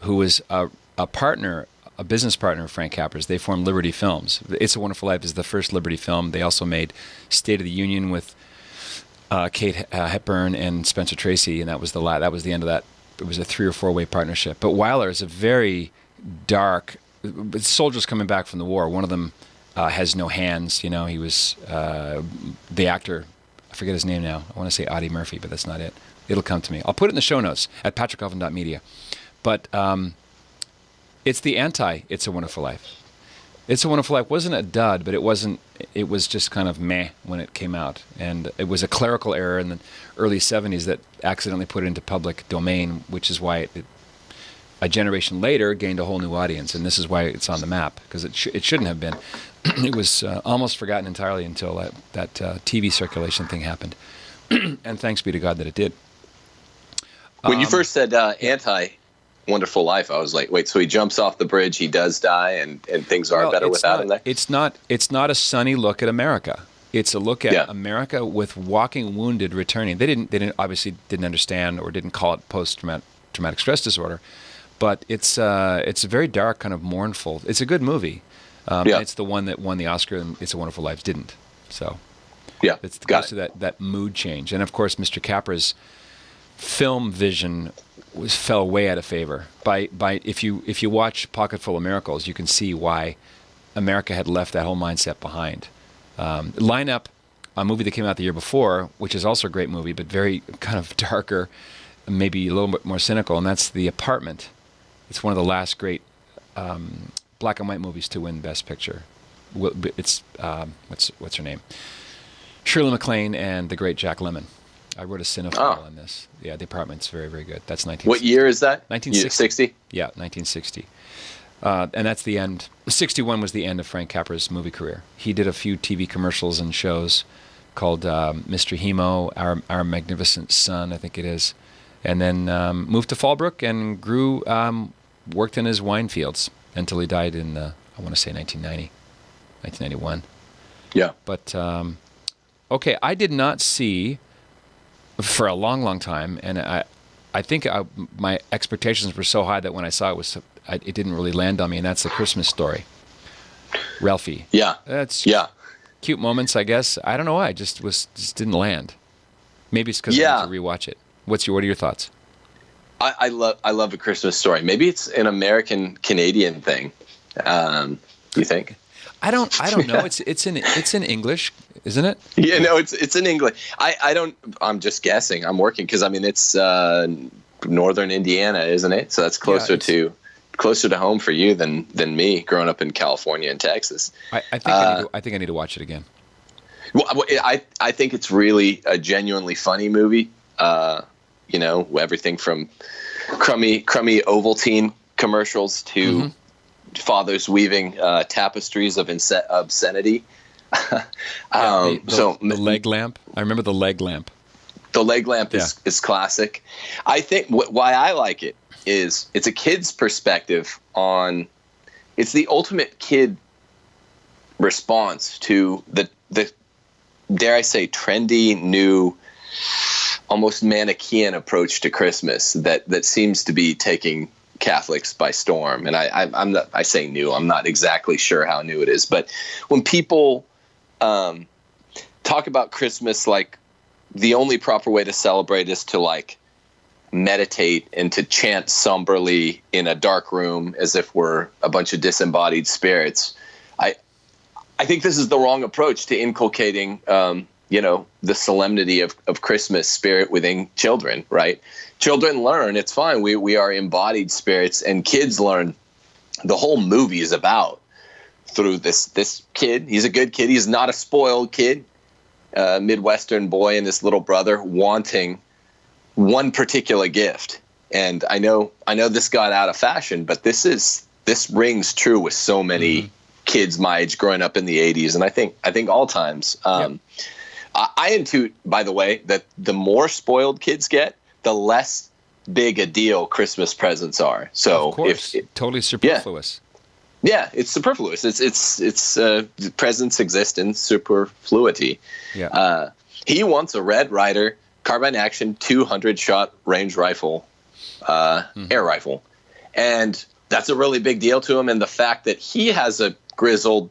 who was a business partner of Frank Capra's. They formed Liberty Films. It's a Wonderful Life is the first Liberty film. They also made State of the Union with Kate Hepburn and Spencer Tracy, and that was the end of that. It was a 3 or 4 way partnership. But Wyler is a very dark soldiers coming back from the war. One of them has no hands. He was the actor. I forget his name now. I want to say Audie Murphy, but that's not it. It'll come to me. I'll put it in the show notes at patrickhoffman.media. But it's the anti It's a Wonderful Life. It's a Wonderful Life wasn't a dud, but it was just kind of meh when it came out. And it was a clerical error in the early 70s that accidentally put it into public domain, which is why it a generation later gained a whole new audience. And this is why it's on the map, because it shouldn't have been. It was almost forgotten entirely until that TV circulation thing happened. And thanks be to God that it did. When you first said anti-Wonderful Life, I was like, wait, so he jumps off the bridge, he does die, and things are better without him there? It's not a sunny look at America. It's a look at America with walking wounded returning. They obviously didn't understand or didn't call it post-traumatic stress disorder, but it's a very dark, kind of mournful. It's a good movie. And it's the one that won the Oscar, and It's a Wonderful Life didn't. So it goes to that mood change. And of course, Mr. Capra's film vision fell way out of favor. If you watch Pocketful of Miracles, you can see why America had left that whole mindset behind. Line up a movie that came out the year before, which is also a great movie, but very kind of darker, maybe a little bit more cynical, and that's The Apartment. It's one of the last great black and white movies to win Best Picture. It's what's her name? Shirley MacLaine and the great Jack Lemmon. I wrote a cinephile on this. Yeah, The Apartment's very, very good. That's 1960. What year is that? 1960. Yeah, 1960. And that's the end. 61 was the end of Frank Capra's movie career. He did a few TV commercials and shows called Mr. Hemo, Our Magnificent Son, I think it is. And then moved to Fallbrook and worked in his wine fields until he died in, I want to say 1991. Yeah. But, okay, I did not see for a long, long time, and I think my expectations were so high that when I saw it, it didn't really land on me, and that's The Christmas Story. Ralphie. Yeah. That's cute moments, I guess. I don't know why. It just didn't land. Maybe it's because I need to rewatch it. What are your thoughts? I love A Christmas Story. Maybe it's an American Canadian thing. You think? I don't know. It's in English, isn't it? Yeah, no, it's in English. I'm just guessing. I'm working because it's northern Indiana, isn't it? So that's closer to home for you than me, growing up in California and Texas. I think I need to watch it again. Well, I think it's really a genuinely funny movie. Everything from crummy Ovaltine commercials to fathers weaving tapestries of obscenity. The leg lamp. I remember the leg lamp. The leg lamp is classic. I think why I like it is it's a kid's perspective on. It's the ultimate kid response to the dare I say trendy new, almost Manichaean approach to Christmas that seems to be taking Catholics by storm. And I say new. I'm not exactly sure how new it is, but when people talk about Christmas like the only proper way to celebrate is to like meditate and to chant somberly in a dark room as if we're a bunch of disembodied spirits, I think this is the wrong approach to inculcating the solemnity of Christmas spirit within children, right? Children learn, it's fine. We are embodied spirits, and kids learn. The whole movie is about through this kid. He's a good kid. He's not a spoiled kid, Midwestern boy, and this little brother wanting one particular gift. And I know this got out of fashion, but this rings true with so many kids my age growing up in the 80s, and I think all times. I intuit, by the way, that the more spoiled kids get, the less big a deal Christmas presents are. So of course, totally superfluous. Yeah, it's superfluous. It's presents exist in superfluity. Yeah. He wants a Red Ryder carbine action 200-shot range rifle, air rifle, and that's a really big deal to him. And the fact that he has a grizzled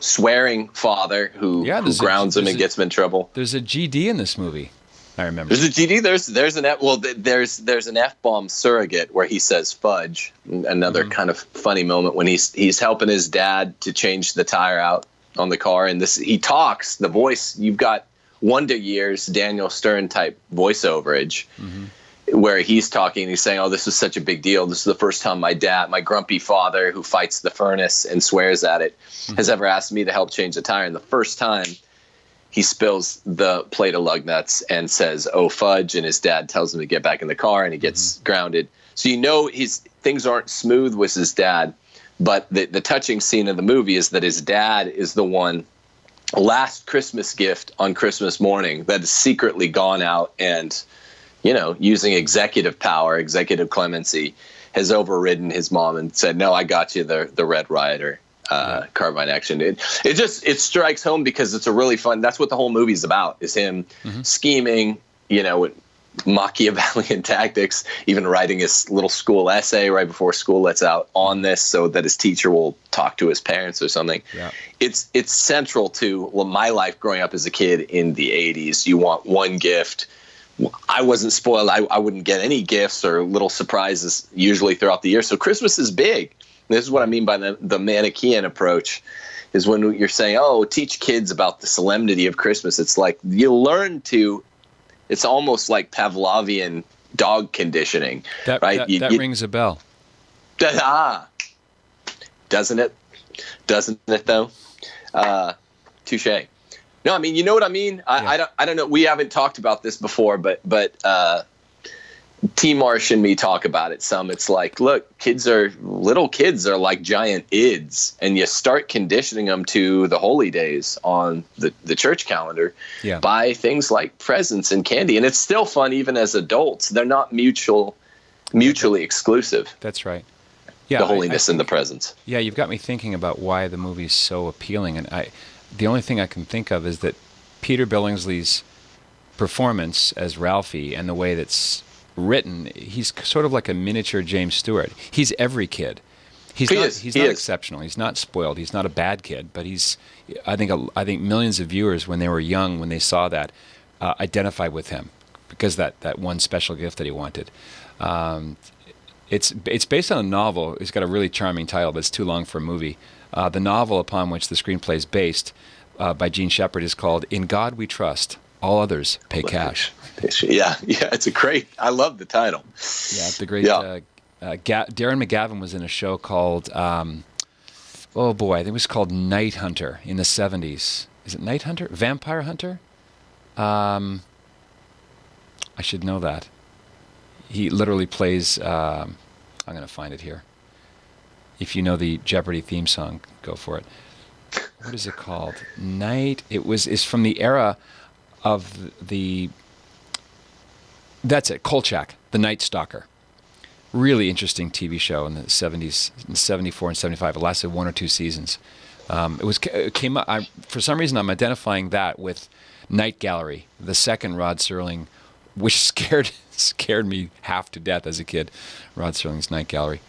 swearing father who grounds him and gets him in trouble. There's a GD in this movie. I remember. There's a GD. There's an F. Well, there's an F-bomb surrogate where he says fudge. Another kind of funny moment when he's helping his dad to change the tire out on the car, and he talks. The voice, you've got Wonder Years Daniel Stern type voice overage. Where he's talking, he's saying, "Oh, this is such a big deal. This is the first time my grumpy father, who fights the furnace and swears at it, has ever asked me to help change the tire. And the first time, he spills the plate of lug nuts and says, 'Oh, fudge!' And his dad tells him to get back in the car, and he gets grounded. So things aren't smooth with his dad. But the touching scene of the movie is that his dad is the one last Christmas gift on Christmas morning that has secretly gone out and, using executive power, executive clemency, has overridden his mom and said, "No, I got you the Red Ryder carbine action." It strikes home because it's a really fun. That's what the whole movie's about, is him scheming, with Machiavellian tactics, even writing his little school essay right before school lets out on this so that his teacher will talk to his parents or something. Yeah. It's central to my life growing up as a kid in the 80s. You want one gift. I wasn't spoiled. I wouldn't get any gifts or little surprises usually throughout the year. So Christmas is big. This is what I mean by the Manichaean approach, is when you're saying, "Oh, teach kids about the solemnity of Christmas." It's like you learn to. It's almost like Pavlovian dog conditioning, right? That rings a bell. Doesn't it? Doesn't it though? Touche. No, I mean, you know what I mean? I don't know. We haven't talked about this before, but T Marsh and me talk about it some. It's like, look, little kids are like giant ids, and you start conditioning them to the holy days on the church calendar by things like presents and candy. And it's still fun even as adults. They're not mutually exclusive. That's right. Yeah, the holiness and the presents. Yeah, you've got me thinking about why the movie's so appealing. And the only thing I can think of is that Peter Billingsley's performance as Ralphie and the way that's written, he's sort of like a miniature James Stewart. He's every kid. He's not exceptional. He's not spoiled. He's not a bad kid. But I think millions of viewers when they were young, when they saw that, identified with him because that one special gift that he wanted. It's based on a novel. It's got a really charming title, but it's too long for a movie. The novel upon which the screenplay is based, by Gene Shepard, is called "In God We Trust. All Others Pay Cash." Yeah, it's I love the title. Yeah, the great Darren McGavin was in a show called, I think it was called Night Hunter in the 70s. Is it Night Hunter? Vampire Hunter? I should know that. He literally plays, I'm going to find it here. If you know the Jeopardy theme song, go for it. What is it called? It's from the era of that's it, Kolchak, The Night Stalker. Really interesting TV show in the 70s, in 74 and 75. It lasted 1 or 2 seasons. It came up, for some reason I'm identifying that with Night Gallery, the second Rod Serling, which scared me half to death as a kid, Rod Serling's Night Gallery.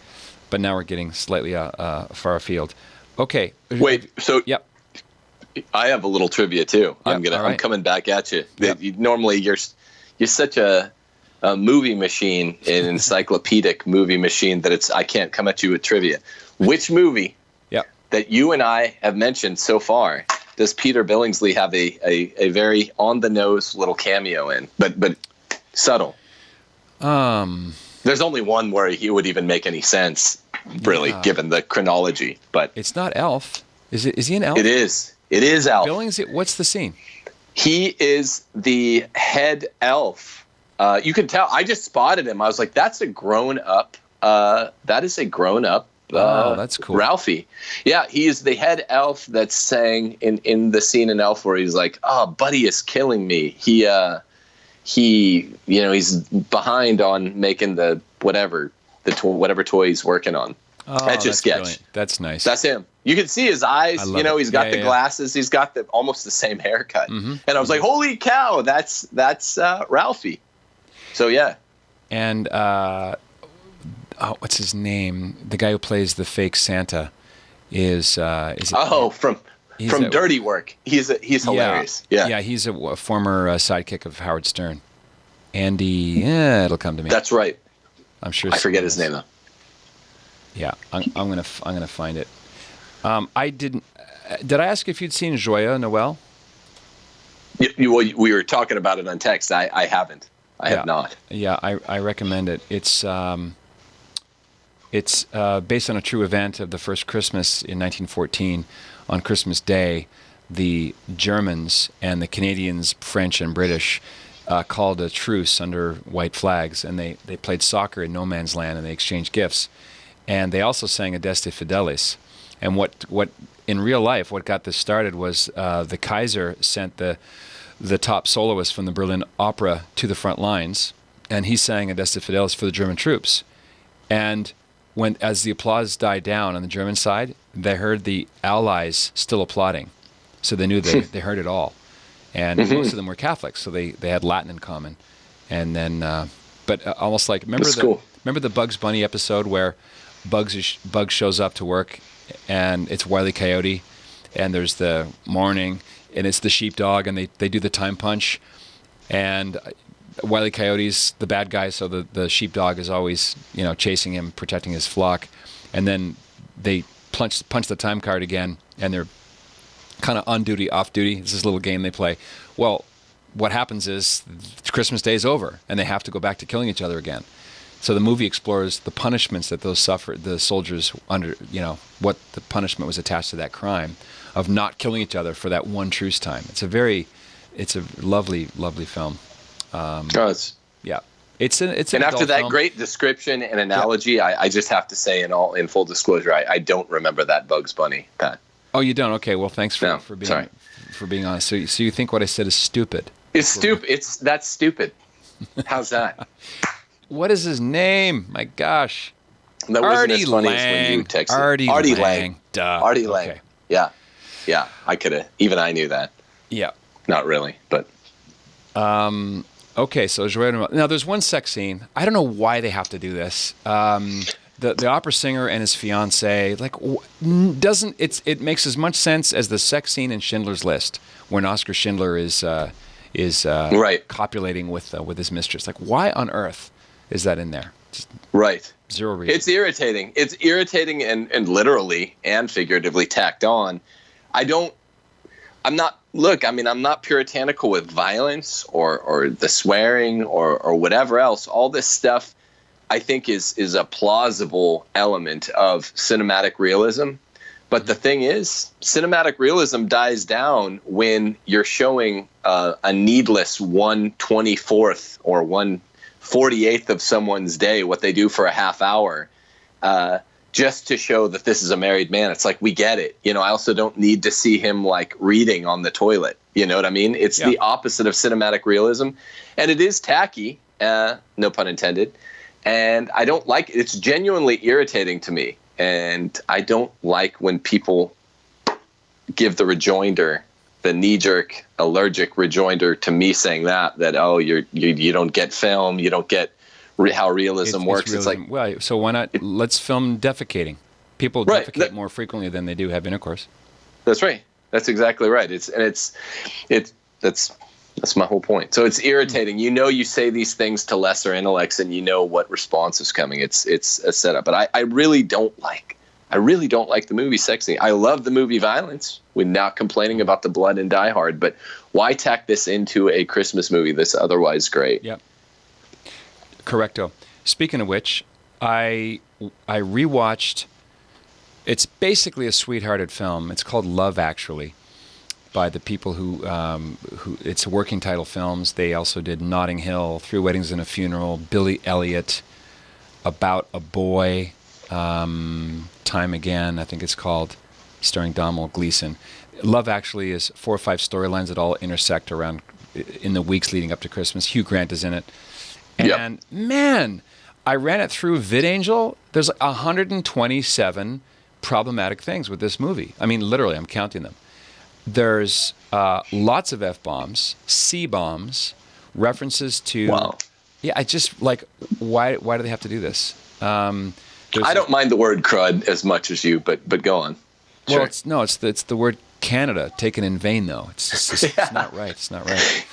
But now we're getting slightly far afield. Okay. Wait, so yep. I have a little trivia too. Yep, I'm coming back at you. Yep. Normally you're such a movie machine, an encyclopedic movie machine that I can't come at you with trivia. Which movie that you and I have mentioned so far does Peter Billingsley have a very on the nose little cameo in, but subtle? There's only one where he would even make any sense, really, given the chronology. But it's not Elf. Is he an elf? It is. It is Elf. Billingsley. What's the scene? He is the head elf. You can tell. I just spotted him. I was like, "That's a grown up. That is a grown up." Oh, that's cool. Ralphie. Yeah, he is the head elf that's saying in the scene in Elf where he's like, "Oh, Buddy is killing me." He's behind on making the whatever toy he's working on. Oh, Etch a sketch. Brilliant. That's nice. That's him. You can see his eyes. He's got the glasses. He's got almost the same haircut. Mm-hmm. And I was like, "Holy cow, that's Ralphie." So yeah. And what's his name? The guy who plays the fake Santa is from Dirty Work. He's hilarious. Yeah, he's a former sidekick of Howard Stern. Andy, it'll come to me. That's right. I'm sure. I forget his name though. Yeah, I'm gonna find it. I didn't. Did I ask if you'd seen Joya Noel? We were talking about it on text. I haven't. I have not. Yeah, I recommend it. It's based on a true event of the first Christmas in 1914. On Christmas Day, the Germans and the Canadians, French and British, called a truce under white flags, and they played soccer in no man's land, and they exchanged gifts. And they also sang Adeste Fidelis. And what in real life, what got this started was the Kaiser sent the top soloist from the Berlin Opera to the front lines, and he sang Adeste Fidelis for the German troops. And as the applause died down on the German side, they heard the Allies still applauding. So they knew they heard it all. And most of them were Catholics, so they had Latin in common. And then, almost like, remember the Bugs Bunny episode where Bugs shows up to work, and it's Wile E. Coyote, and there's the morning, and it's the sheepdog, and they do the time punch, and Wile E. Coyote's the bad guy, so the sheepdog is always chasing him, protecting his flock, and then they punch the time card again, and they're kind of on duty, off duty. It's this little game they play. Well, what happens is Christmas Day is over, and they have to go back to killing each other again. So the movie explores the punishments that the soldiers under, what the punishment was attached to that crime. of not killing each other for that one truce time. It's a lovely, lovely film. Yeah. It's an and after that film. great description and analogy, I just have to say, in full disclosure, I don't remember that Bugs Bunny, Pat. Oh, you don't? Okay. Well, thanks for being honest. So you think what I said is stupid? It's stupid. That's stupid. How's that? What is his name? My gosh. That wasn't as funny as when you texted. Artie Lang. Duh. Artie Lang. Okay. Yeah. Yeah. I could have. Even I knew that. Yeah. Not really, but. Okay, so now there's one sex scene. I don't know why they have to do this. The opera singer and his fiance, it makes as much sense as the sex scene in Schindler's List when Oscar Schindler is copulating with his mistress. Like, why on earth is that in there? Just zero reason. It's irritating. It's irritating and literally and figuratively tacked on. I'm not puritanical with violence or the swearing or whatever else. All this stuff, I think, is a plausible element of cinematic realism. But the thing is, cinematic realism dies down when you're showing a needless 1/24th or 1/48th of someone's day, what they do for a half hour, just to show that this is a married man. It's like, we get it. I also don't need to see him like reading on the toilet. You know what I mean? It's the opposite of cinematic realism. And it is tacky, no pun intended. And I don't like it. It's genuinely irritating to me. And I don't like when people give the rejoinder, the knee-jerk, allergic rejoinder to me saying that you don't get film, you don't get how realism works. It's like, well, so why not? Let's film defecating. People defecate more frequently than they do have intercourse. That's right. That's exactly right. That's my whole point. So it's irritating. You say these things to lesser intellects, and you know what response is coming. It's a setup. But I really don't like the movie sex scene. I love the movie violence. We're not complaining about the blood in Die Hard, but why tack this into a Christmas movie that's otherwise great? Yep. Correcto. Speaking of which, I rewatched. It's basically a sweethearted film. It's called Love Actually, by the people who it's a working title films. They also did Notting Hill, Three Weddings and a Funeral, Billy Elliot, About a Boy, Time Again, I think it's called, starring Domhnall Gleeson. Love Actually is 4 or 5 storylines that all intersect around in the weeks leading up to Christmas. Hugh Grant is in it. And man, I ran it through VidAngel. There's like 127 problematic things with this movie. I mean, literally, I'm counting them. There's lots of F-bombs, C-bombs, references to... Wow. Yeah, I just, like, why do they have to do this? I don't mind the word crud as much as you, but go on. Well, it's the word Canada taken in vain, though. It's not right. It's not right.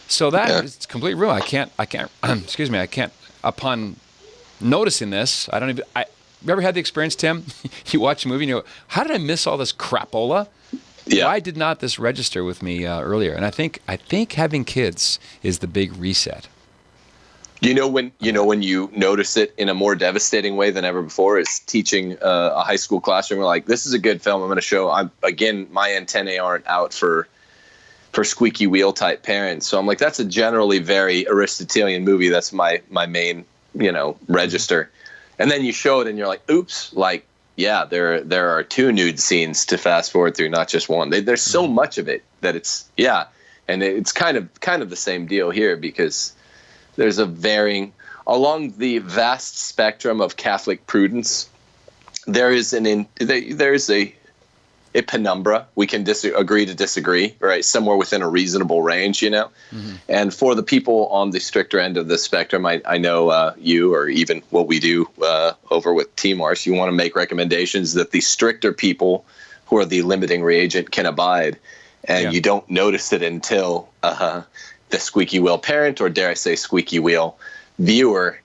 So that is complete ruin. I can't, excuse me, upon noticing this, you ever had the experience, Tim? You watch a movie and you go, how did I miss all this crapola? Yeah. Why did not this register with me earlier? And I think having kids is the big reset. When you notice it in a more devastating way than ever before is teaching a high school classroom. We're like, this is a good film. I'm going to show. My antennae aren't out for squeaky wheel type parents. So I'm like, that's a generally very Aristotelian movie. That's my main register. And then you show it and you're like, oops, like, yeah, there are 2 nude scenes to fast forward through, not just one. There's so much of it that and it's kind of the same deal here, because there's a varying along the vast spectrum of Catholic prudence. There's a penumbra. We can agree to disagree, right? Somewhere within a reasonable range, Mm-hmm. And for the people on the stricter end of the spectrum, I know you, or even what we do over with TMARS, you want to make recommendations that the stricter people who are the limiting reagent can abide. And you don't notice it until the squeaky wheel parent, or dare I say squeaky wheel viewer,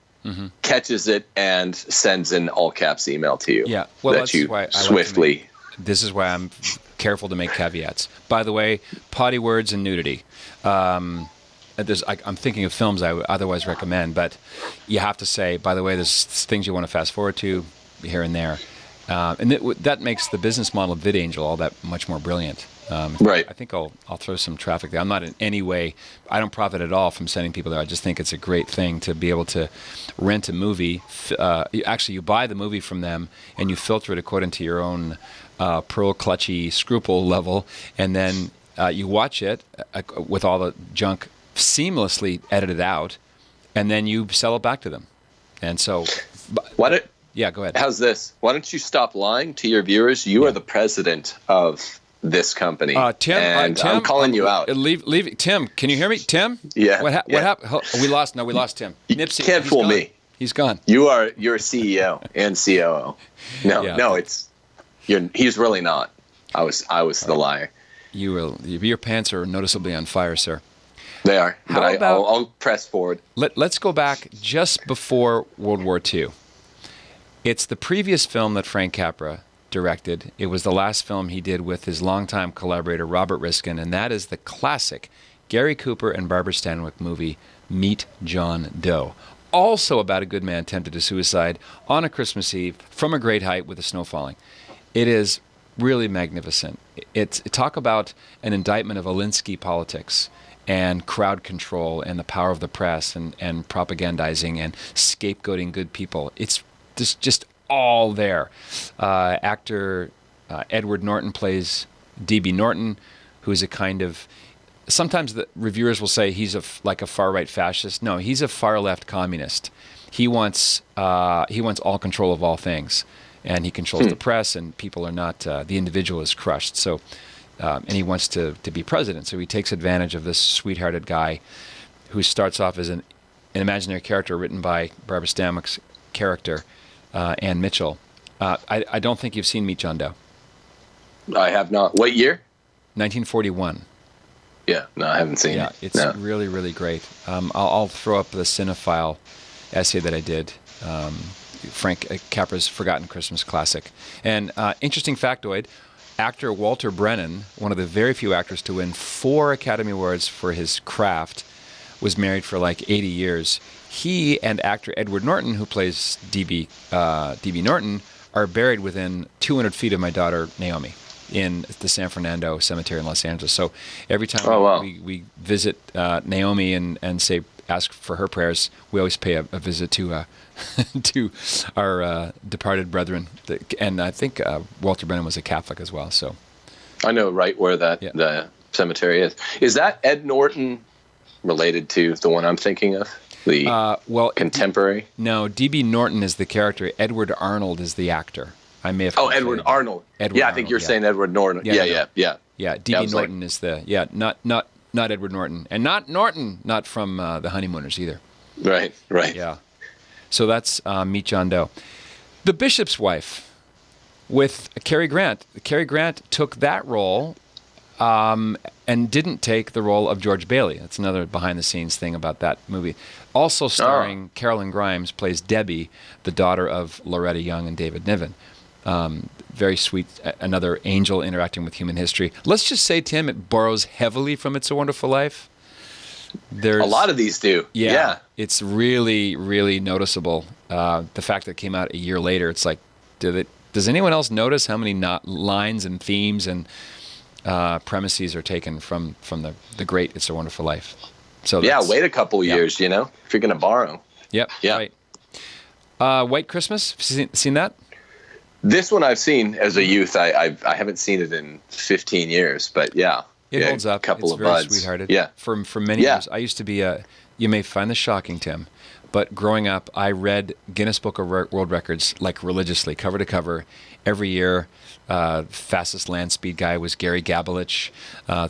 catches it and sends an all caps email to you. Yeah, well, that you swiftly... This is why I'm careful to make caveats. By the way, potty words and nudity. I'm thinking of films I would otherwise recommend, but you have to say, by the way, there's things you want to fast forward to here and there. And that makes the business model of VidAngel all that much more brilliant. Right. I think I'll throw some traffic there. I'm not in any way, I don't profit at all from sending people there. I just think it's a great thing to be able to rent a movie. You buy the movie from them and you filter it according to your own pearl clutchy scruple level, and then you watch it with all the junk seamlessly edited out, and then you sell it back to them. And so, yeah, go ahead. How's this? Why don't you stop lying to your viewers? You are the president of this company. Tim, and Tim, I'm calling you out. Leave. Tim, can you hear me? Tim? Yeah. What happened? We lost Tim. Nipsey. You can't fool me. He's gone. You're CEO and COO. No, he's really not. I was the liar. Your pants are noticeably on fire, sir. They are. I'll press forward. Let's go back just before World War II. It's the previous film that Frank Capra directed. It was the last film he did with his longtime collaborator, Robert Riskin, and that is the classic Gary Cooper and Barbara Stanwyck movie, Meet John Doe. Also about a good man tempted to suicide on a Christmas Eve from a great height with the snow falling. It is really magnificent. Talk about an indictment of Alinsky politics and crowd control and the power of the press and propagandizing and scapegoating good people. It's just all there. Actor Edward Norton plays D.B. Norton, who is a kind of, sometimes the reviewers will say he's like a far-right fascist. No, he's a far-left communist. He wants all control of all things, and he controls the press, and people are not, the individual is crushed. So, and he wants to be president, so he takes advantage of this sweethearted guy who starts off as an imaginary character written by Barbara Stanwyck's character, Ann Mitchell. I don't think you've seen Meet John Doe. I have not. What year? 1941. Yeah, no, I haven't seen it. Yeah, it's really, really great. I'll throw up the cinephile essay that I did, Frank Capra's Forgotten Christmas Classic. And interesting factoid, actor Walter Brennan, one of the very few actors to win 4 Academy Awards for his craft, was married for like 80 years. He and actor Edward Norton, who plays D.B. Norton, are buried within 200 feet of my daughter Naomi in the San Fernando Cemetery in Los Angeles. So every time we visit Naomi and ask for her prayers, we always pay a visit to to our departed brethren. And I think Walter Brennan was a Catholic as well. So I know right where the cemetery is. Is that Ed Norton related to the one I'm thinking of? The contemporary? No, D.B. Norton is the character. Edward Arnold is the actor. I may have. Oh, Edward Arnold. I think you're saying Edward Norton. Yeah. D.B. Norton is not Edward Norton, and not Norton, not from the Honeymooners either. Right. Yeah. So that's Meet John Doe. The Bishop's Wife with Cary Grant. Cary Grant took that role and didn't take the role of George Bailey. That's another behind-the-scenes thing about that movie. Also starring Carolyn Grimes, plays Debbie, the daughter of Loretta Young and David Niven. Very sweet, another angel interacting with human history. Let's just say, Tim, it borrows heavily from It's a Wonderful Life. There's a lot of these do. Yeah. It's really, really noticeable. The fact that it came out a year later, it's like, does anyone else notice how many lines and themes and premises are taken from the great It's a Wonderful Life? So wait a couple years, if you're going to borrow. Yep. Yeah. Right. White Christmas, seen that? This one I've seen as a youth. I haven't seen it in 15 years, but it holds up. Couple it's of very buds. Sweethearted. Yeah. For many years, I used to be you may find this shocking, Tim, but growing up, I read Guinness Book of World Records like religiously, cover to cover, every year. Fastest land speed guy was Gary Gabelich,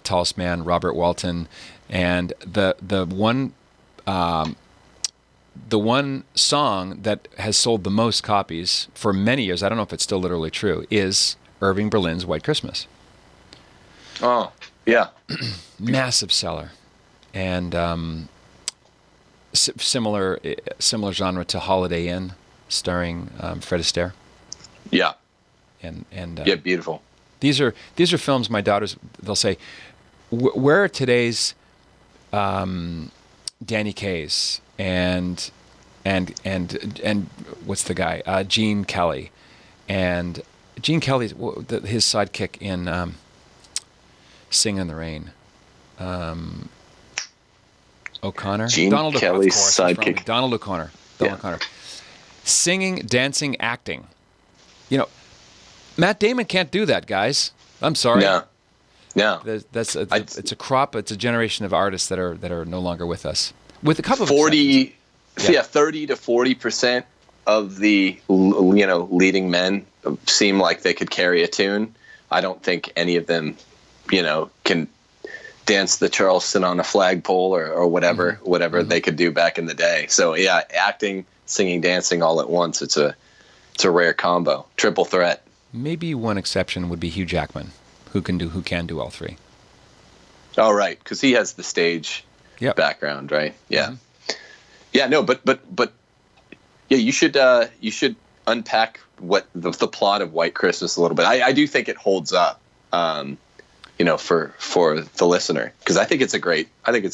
tallest man Robert Walton, and the one song that has sold the most copies for many years, I don't know if it's still literally true, is Irving Berlin's White Christmas. Oh, yeah. Massive seller. And similar genre to Holiday Inn, starring Fred Astaire. Yeah. And beautiful. These are films my daughters, they'll say, where are today's Danny Kaye's and what's the guy? Gene Kelly And Gene Kelly's his sidekick in Sing in the Rain. O'Connor. Gene Donald Kelly's sidekick. Donald O'Connor. Yeah. O'Connor. Singing, dancing, acting. Matt Damon can't do that, guys. I'm sorry. No. It's a crop. It's a generation of artists that are no longer with us. With a couple of 30 to 40% of the leading men seem like they could carry a tune. I don't think any of them, can dance the Charleston on a flagpole or whatever they could do back in the day. So yeah, acting, singing, dancing all at once. It's a rare combo, triple threat. Maybe one exception would be Hugh Jackman, who can do all three. Oh, right, because he has the stage background, right? Yeah, yeah. No, but yeah, you should unpack what the plot of White Christmas a little bit. I do think it holds up, for the listener, because I think it's a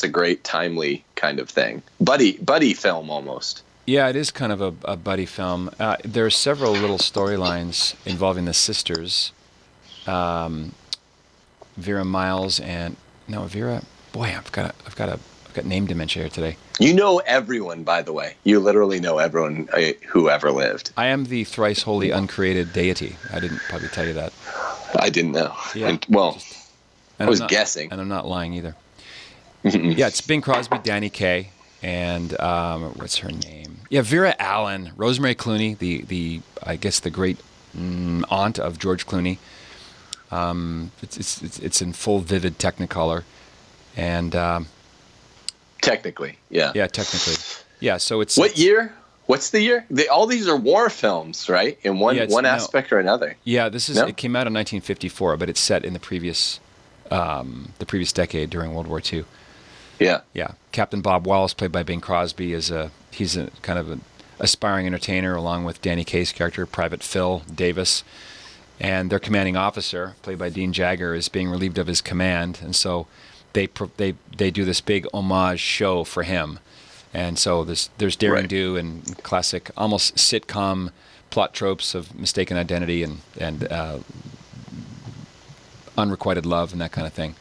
great timely kind of thing, buddy film almost. Yeah, it is kind of a buddy film. There are several little storylines involving the sisters, Vera Miles and Vera. Boy, I've got name dementia here today. You know everyone, by the way. You literally know everyone who ever lived. I am the thrice holy uncreated deity. I didn't probably tell you that. I didn't know. Yeah, I was guessing, and I'm not lying either. Yeah, it's Bing Crosby, Danny Kaye, and what's her name? Yeah, Vera Allen, Rosemary Clooney, the I guess the great aunt of George Clooney. It's in full vivid Technicolor, and technically, yeah. Yeah, technically, yeah. So it's what year? What's the year? All these are war films, right? In one aspect or another. Yeah, it came out in 1954, but it's set in the previous decade during World War II. Yeah. Yeah. Captain Bob Wallace, played by Bing Crosby, he's a kind of an aspiring entertainer, along with Danny Kaye's character, Private Phil Davis. And their commanding officer, played by Dean Jagger, is being relieved of his command, and so they do this big homage show for him. And so there's daring do and classic, almost sitcom plot tropes of mistaken identity and unrequited love and that kind of thing,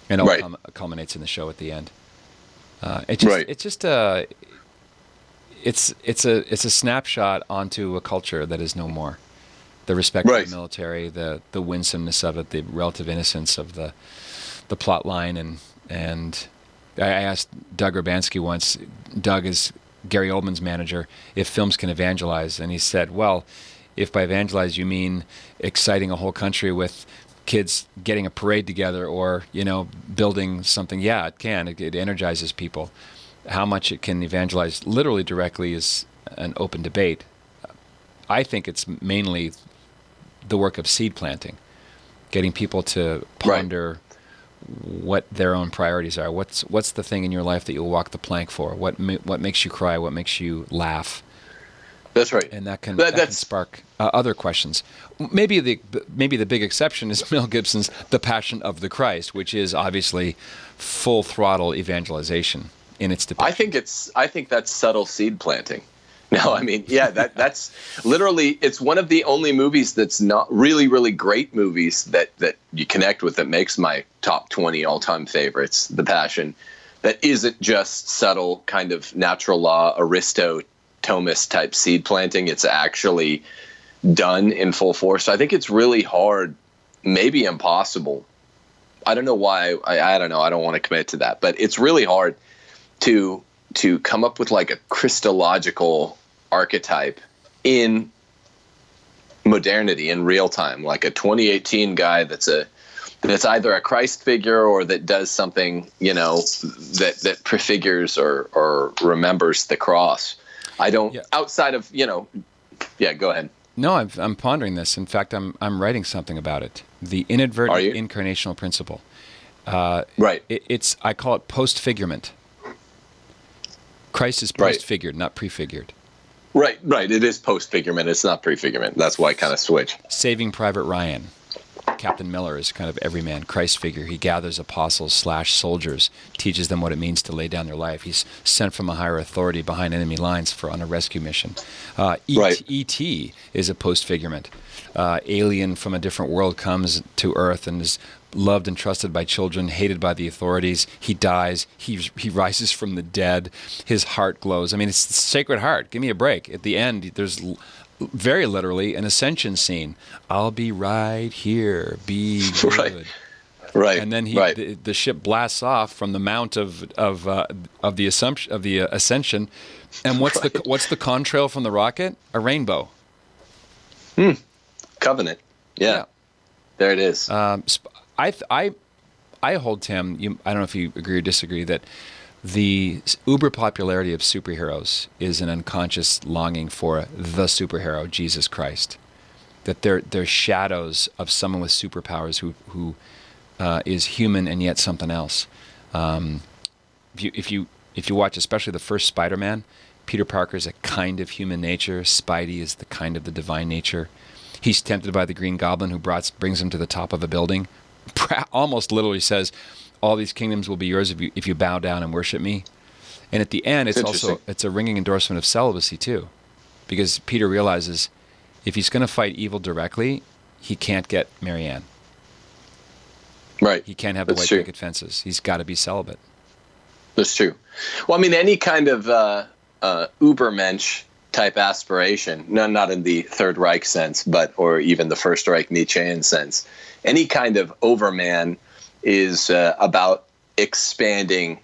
and it all culminates in the show at the end. It's a snapshot onto a culture that is no more. The respect for the military, the winsomeness of it, the relative innocence of the plot line, and I asked Doug Urbanski once. Doug is Gary Oldman's manager. If films can evangelize, and he said, "Well, if by evangelize you mean exciting a whole country with kids getting a parade together, or building something, yeah, it can. It energizes people. How much it can evangelize literally directly is an open debate. I think it's mainly the work of seed planting, getting people to ponder what their own priorities are. What's the thing in your life that you'll walk the plank for? What makes you cry? What makes you laugh? That's right. And that can spark other questions. Maybe the big exception is Mel Gibson's The Passion of the Christ, which is obviously full throttle evangelization in its depiction. I think that's subtle seed planting. No, I mean, yeah, that's literally, it's one of the only movies that's not really, really great movies that you connect with, that makes my top 20 all-time favorites, The Passion, that isn't just subtle kind of natural law, Thomist type seed planting. It's actually done in full force. So I think it's really hard, maybe impossible. I don't know why. I don't know. I don't want to commit to that, but it's really hard to come up with like a Christological archetype in modernity, in real time, like a 2018 guy that's either a Christ figure or that does something, that prefigures or remembers the cross. I don't, outside of, go ahead. No, I'm pondering this. In fact, I'm writing something about it. The inadvertent incarnational principle. Right. I call it post-figurement. Christ is post-figured, not prefigured. Right. It is post-figurement. It's not prefigurement. That's why I kind of switch. Saving Private Ryan. Captain Miller is kind of everyman Christ figure. He gathers apostles / soldiers, teaches them what it means to lay down their life. He's sent from a higher authority behind enemy lines on a rescue mission. E.T. is a post-figurement. Alien from a different world comes to Earth and is loved and trusted by children, hated by the authorities. He dies. He rises from the dead. His heart glows. I mean, it's the Sacred Heart. Give me a break. At the end, there's very literally an ascension scene. I'll be right here. Be good. Right. And then the ship blasts off from the mount of the ascension. And what's the contrail from the rocket? A rainbow. Covenant. Yeah. There it is. I hold, Tim, I don't know if you agree or disagree, that the uber popularity of superheroes is an unconscious longing for the superhero, Jesus Christ. That they're shadows of someone with superpowers who is human and yet something else. If you watch especially the first Spider-Man, Peter Parker is a kind of human nature. Spidey is the kind of the divine nature. He's tempted by the Green Goblin who brings him to the top of a building. Almost literally says, all these kingdoms will be yours if you bow down and worship me. And at the end, it's a ringing endorsement of celibacy too. Because Peter realizes if he's going to fight evil directly, he can't get Marianne. Right. He can't have the white picket fences. He's got to be celibate. That's true. Well, I mean, any kind of Ubermensch type aspiration, not in the Third Reich sense, or even the First Reich Nietzschean sense, any kind of overman is about expanding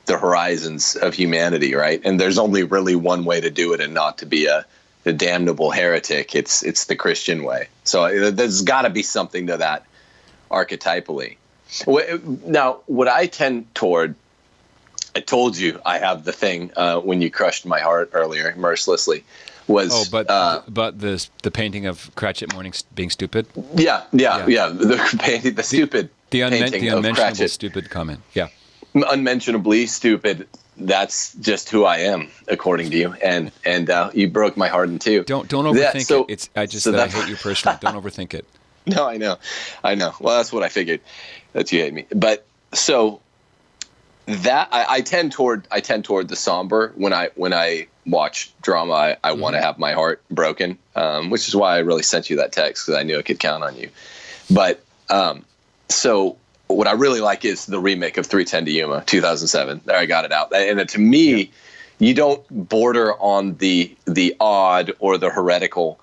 the horizons of humanity, right? And there's only really one way to do it, and not to be a damnable heretic. It's the Christian way. So there's got to be something to that archetypally. Now, what I tend toward, I told you I have the thing when you crushed my heart earlier mercilessly. But the painting of Cratchit Morning being stupid. Yeah. The painting, the stupid. The painting unmentionable stupid comment. Yeah. Unmentionably stupid. That's just who I am, according to you, and you broke my heart in two. Don't overthink it. I hate you personally. Don't overthink it. No, I know. Well, that's what I figured, that you hate me. But so that I tend toward the somber when I watch drama. I want to have my heart broken, which is why I really sent you that text, because I knew I could count on you. But so what I really like is the remake of 3:10 to Yuma, 2007. There, I got it out. And to me, you don't border on the odd or the heretical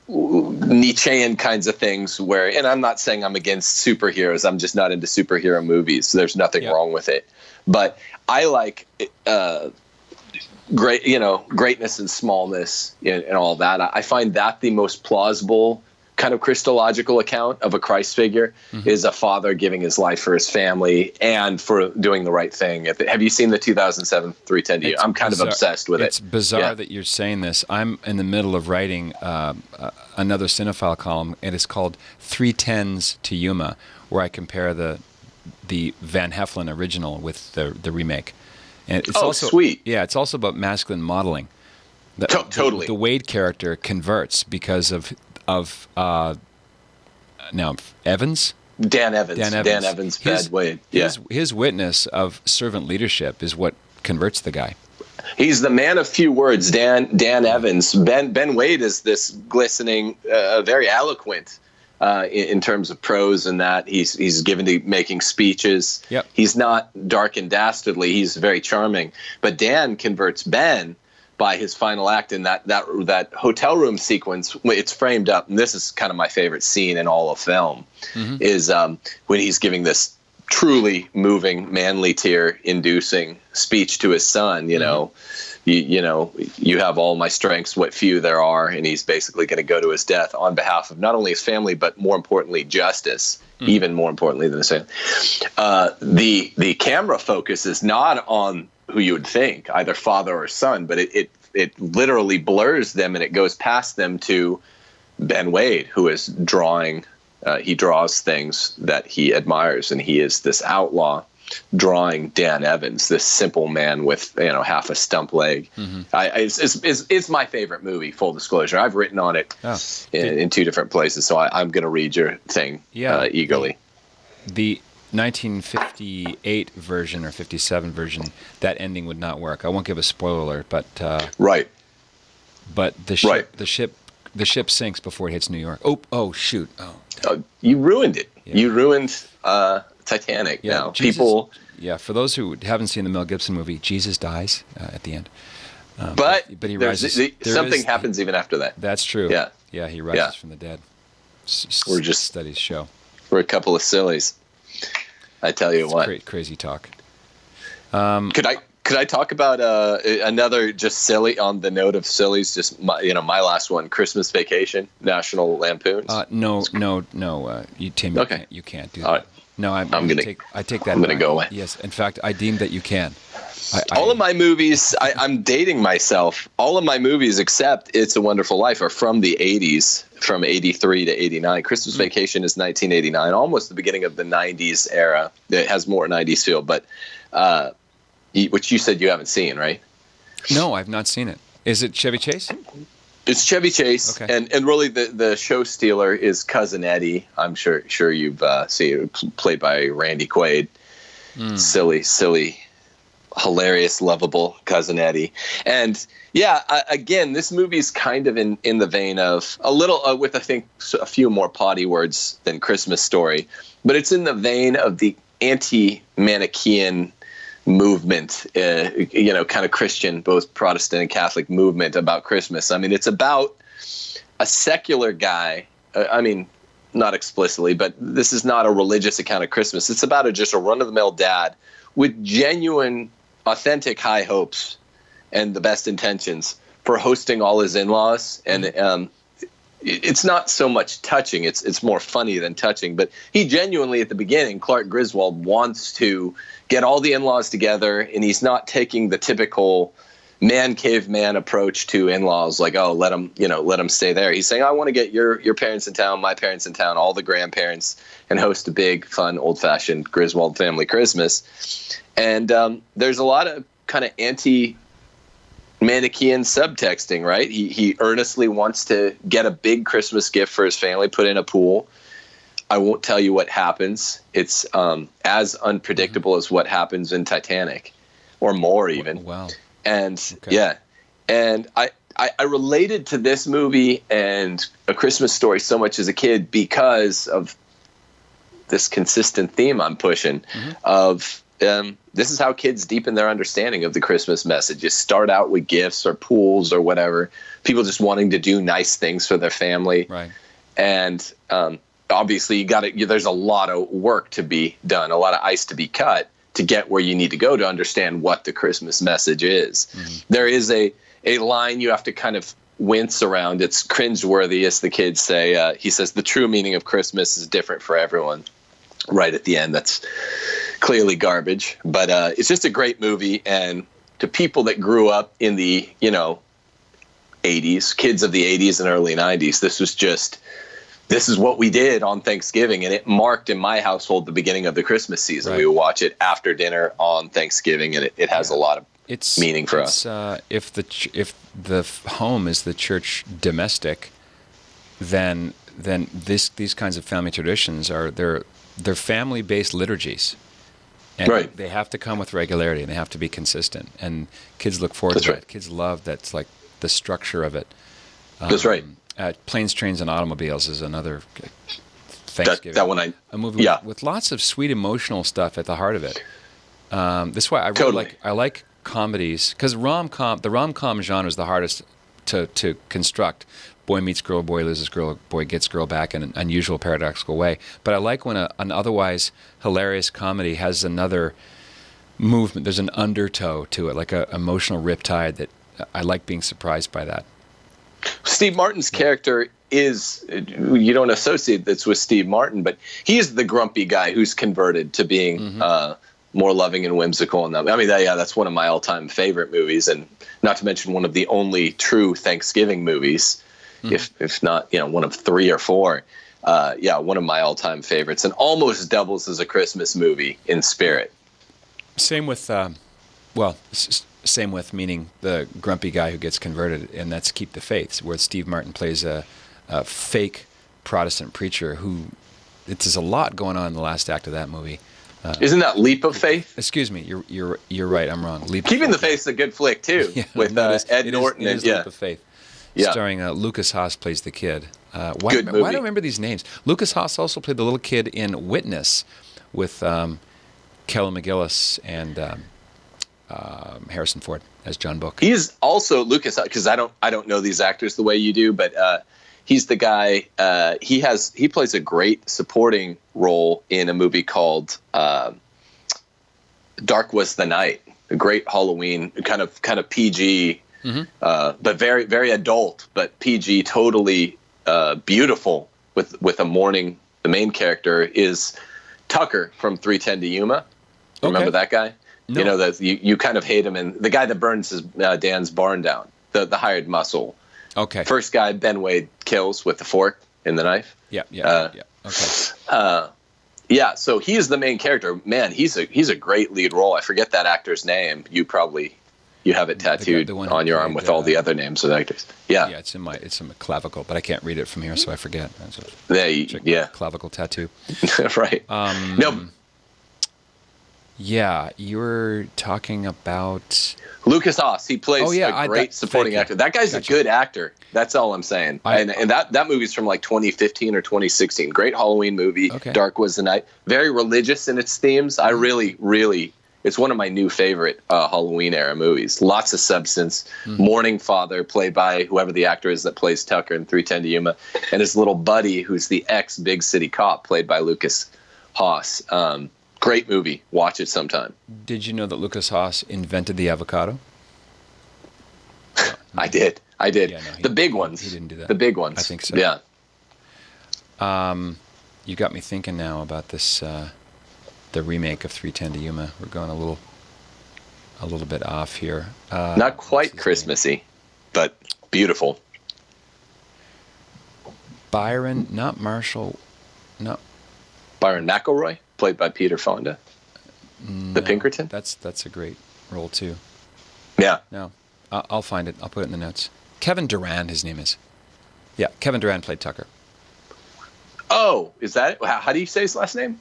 Nietzschean kinds of things and I'm not saying I'm against superheroes. I'm just not into superhero movies. So there's nothing wrong with it. But I like greatness and smallness and all that. I find that the most plausible kind of Christological account of a Christ figure is a father giving his life for his family and for doing the right thing. Have you seen the 2007 3:10 to You? I'm kind of obsessed with it. It's bizarre that you're saying this. I'm in the middle of writing another cinephile column, and it's called 3:10s to Yuma, where I compare the Van Heflin original with the remake. And it's also sweet. Yeah, it's also about masculine modeling. Totally. The Wade character converts because of now Evans? Dan Evans, bad Wade. Yeah. His witness of servant leadership is what converts the guy. He's the man of few words, Dan Evans. Ben Wade is this glistening, very eloquent in terms of prose, and that he's given to making speeches. Yep. He's not dark and dastardly. He's very charming. But Dan converts Ben by his final act in that hotel room sequence. It's framed up, and this is kind of my favorite scene in all of film, is when he's giving this truly moving, manly tear-inducing speech to his son. You have all my strengths, what few there are, and he's basically going to go to his death on behalf of not only his family, but more importantly, justice. Even more importantly than his family. The camera focus is not on who you would think, either father or son, but it literally blurs them, and it goes past them to Ben Wade, who is drawing. He draws things that he admires, and he is this outlaw. drawing Dan Evans, this simple man with half a stump leg. It's my favorite movie. Full disclosure, I've written on it in two different places, so I'm going to read your thing eagerly. The 1958 version or 57 version, that ending would not work. I won't give a spoiler alert, but right. But the ship sinks before it hits New York. Oh shoot! You ruined it. Yeah. You ruined Titanic. Yeah, now Jesus, people. Yeah, for those who haven't seen the Mel Gibson movie, Jesus dies at the end. But he rises. Something happens even after that. That's true. Yeah, he rises from the dead. Studies show. We're a couple of sillies. I tell you what. Crazy talk. Could I talk about another just silly on the note of sillies? Just my last one, Christmas Vacation, National Lampoons. No. Tim, okay. you can't do All that. right. No, I take that. I'm gonna go away. Yes, in fact, I deem that you can. All of my movies, I'm dating myself. All of my movies, except It's a Wonderful Life, are from the 80s, from 83 to 89. Christmas Vacation is 1989, almost the beginning of the 90s era. It has more 90s feel, but which you said you haven't seen, right? No, I've not seen it. Is it Chevy Chase? It's Chevy Chase, okay. and really the show stealer is Cousin Eddie. I'm sure you've seen it, played by Randy Quaid. Silly, hilarious, lovable Cousin Eddie. And again, this movie's kind of in the vein of a little with I think a few more potty words than Christmas Story, but it's in the vein of the anti-Manichaean movement, kind of Christian, both Protestant and Catholic movement about Christmas. I mean, it's about a secular guy. Not explicitly, but this is not a religious account of Christmas. It's about just a run-of-the-mill dad with genuine, authentic high hopes and the best intentions for hosting all his in-laws. And it's not so much touching. It's more funny than touching. But he genuinely, at the beginning, Clark Griswold wants to get all the in-laws together, and he's not taking the typical caveman approach to in-laws, like, oh, let them stay there. He's saying, I want to get your parents in town, my parents in town, all the grandparents, and host a big, fun, old-fashioned Griswold family Christmas. And there's a lot of kind of anti-Manichaean subtexting, right? He earnestly wants to get a big Christmas gift for his family, put in a pool. I won't tell you what happens. It's as unpredictable as what happens in Titanic, or more even. Wow. And and I related to this movie and A Christmas Story so much as a kid because of this consistent theme I'm pushing of this is how kids deepen their understanding of the Christmas message. You start out with gifts or pools or whatever, people just wanting to do nice things for their family. Right. And obviously there's a lot of work to be done, a lot of ice to be cut to get where you need to go to understand what the Christmas message is. There is a line you have to kind of wince around. It's cringeworthy, as the kids say. He says, the true meaning of Christmas is different for everyone. Right at the end, that's clearly garbage. But it's just a great movie. And to people that grew up in the, 80s, kids of the 80s and early 90s, this is what we did on Thanksgiving, and it marked in my household the beginning of the Christmas season. Right. We would watch it after dinner on Thanksgiving, and it has a lot of meaning for us. If the home is the church domestic, then these kinds of family traditions are they're family-based liturgies, and right. They have to come with regularity, and they have to be consistent. And kids look forward to that. Kids love that's like the structure of it. That's right. Planes, Trains, and Automobiles is another Thanksgiving. That one a movie with lots of sweet emotional stuff at the heart of it. That's why I really like comedies, because the rom-com genre is the hardest to construct. Boy meets girl, boy loses girl, boy gets girl back in an unusual, paradoxical way. But I like when an otherwise hilarious comedy has another movement. There's an undertow to it, like an emotional riptide that I like being surprised by that. Steve Martin's character you don't associate this with Steve Martin, but he's the grumpy guy who's converted to being more loving and whimsical. And that's one of my all-time favorite movies, and not to mention one of the only true Thanksgiving movies, if not one of 3 or 4. One of my all-time favorites, and almost doubles as a Christmas movie in spirit. Same with, same with meaning the grumpy guy who gets converted, and that's Keep the Faith, where Steve Martin plays a fake Protestant preacher who, there's a lot going on in the last act of that movie. Isn't that Leap of Faith? Excuse me, you're right. I'm wrong. Keeping the Faith is a good flick too, with Ed Norton. It is Leap of Faith. Yeah. Starring Lucas Haas plays the kid. Good Why movie. do I remember these names? Lucas Haas also played the little kid in Witness with Kelly McGillis and Harrison Ford as John Book. He is also Lucas, because I don't know these actors the way you do, but he's the guy. He plays a great supporting role in a movie called Dark Was the Night, a great Halloween kind of PG. But very, very adult, but PG, totally beautiful with a mourning. The main character is Tucker from 3:10 to Yuma. Remember that guy? No. You know, that you kind of hate him, and the guy that burns Dan's barn down, the hired muscle. Okay. First guy Ben Wade kills with the fork and the knife. Yeah. Okay. Yeah, so he is the main character. Man, he's a great lead role. I forget that actor's name. You have it tattooed the one on your arm with all the other names of the actors. Yeah. Yeah, it's in my clavicle, but I can't read it from here, so I forget. Yeah. Clavicle tattoo. Right. No. Yeah, you were talking about Lucas Haas. He plays a great supporting actor. That guy's a good actor. That's all I'm saying. And that movie's from like 2015 or 2016. Great Halloween movie. Okay. Dark Was the Night. Very religious in its themes. I really, really. It's one of my new favorite Halloween era movies. Lots of substance. Mourning father, played by whoever the actor is that plays Tucker in 3:10 to Yuma, and his little buddy, who's the ex big city cop, played by Lucas Haas. Great movie. Watch it sometime. Did you know that Lucas Haas invented the avocado? I did. Yeah, no, the big ones. He didn't do that. The big ones. I think so. Yeah. You got me thinking now about this. The remake of 3:10 to Yuma. We're going a little bit off here. Not quite Christmassy, but beautiful. Byron, not Marshall. No. Byron McElroy, played by Peter Fonda. The Pinkerton. That's a great role too. Yeah. No, I'll find it. I'll put it in the notes. Kevin Durand, his name is. Yeah, Kevin Durand played Tucker. Oh, is that it? How do you say his last name?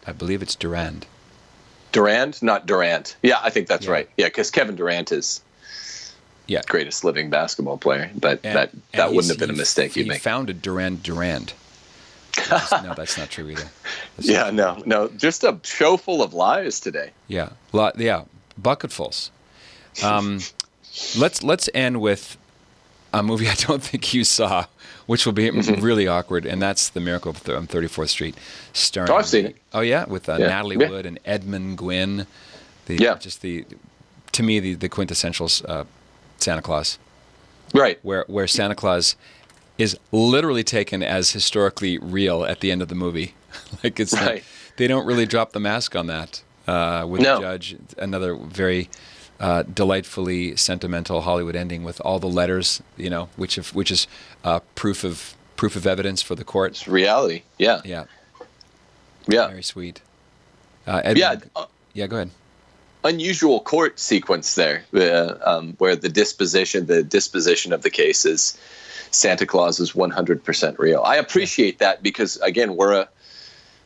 I believe it's Durand. Durand, not Durant. Yeah, I think that's right. Yeah, because Kevin Durant is greatest living basketball player, but that wouldn't have been a mistake you'd make. He founded Durand. No, that's not true either. No, just a show full of lies today. Yeah, bucketfuls. Let's end with a movie I don't think you saw, which will be really awkward, and that's The Miracle on 34th Street, starring. Oh, I've seen it. Oh yeah, with Natalie Wood and Edmund Gwynn. To me the quintessential Santa Claus. Right. Where Santa Claus is literally taken as historically real at the end of the movie. Like it's right. They don't really drop the mask on that with the judge. Another very delightfully sentimental Hollywood ending with all the letters, which is proof of evidence for the court. It's reality. Yeah. Yeah. Yeah. Very sweet. Go ahead. Unusual court sequence there, where the disposition of the case is Santa Claus is 100% real. I appreciate that because again, we're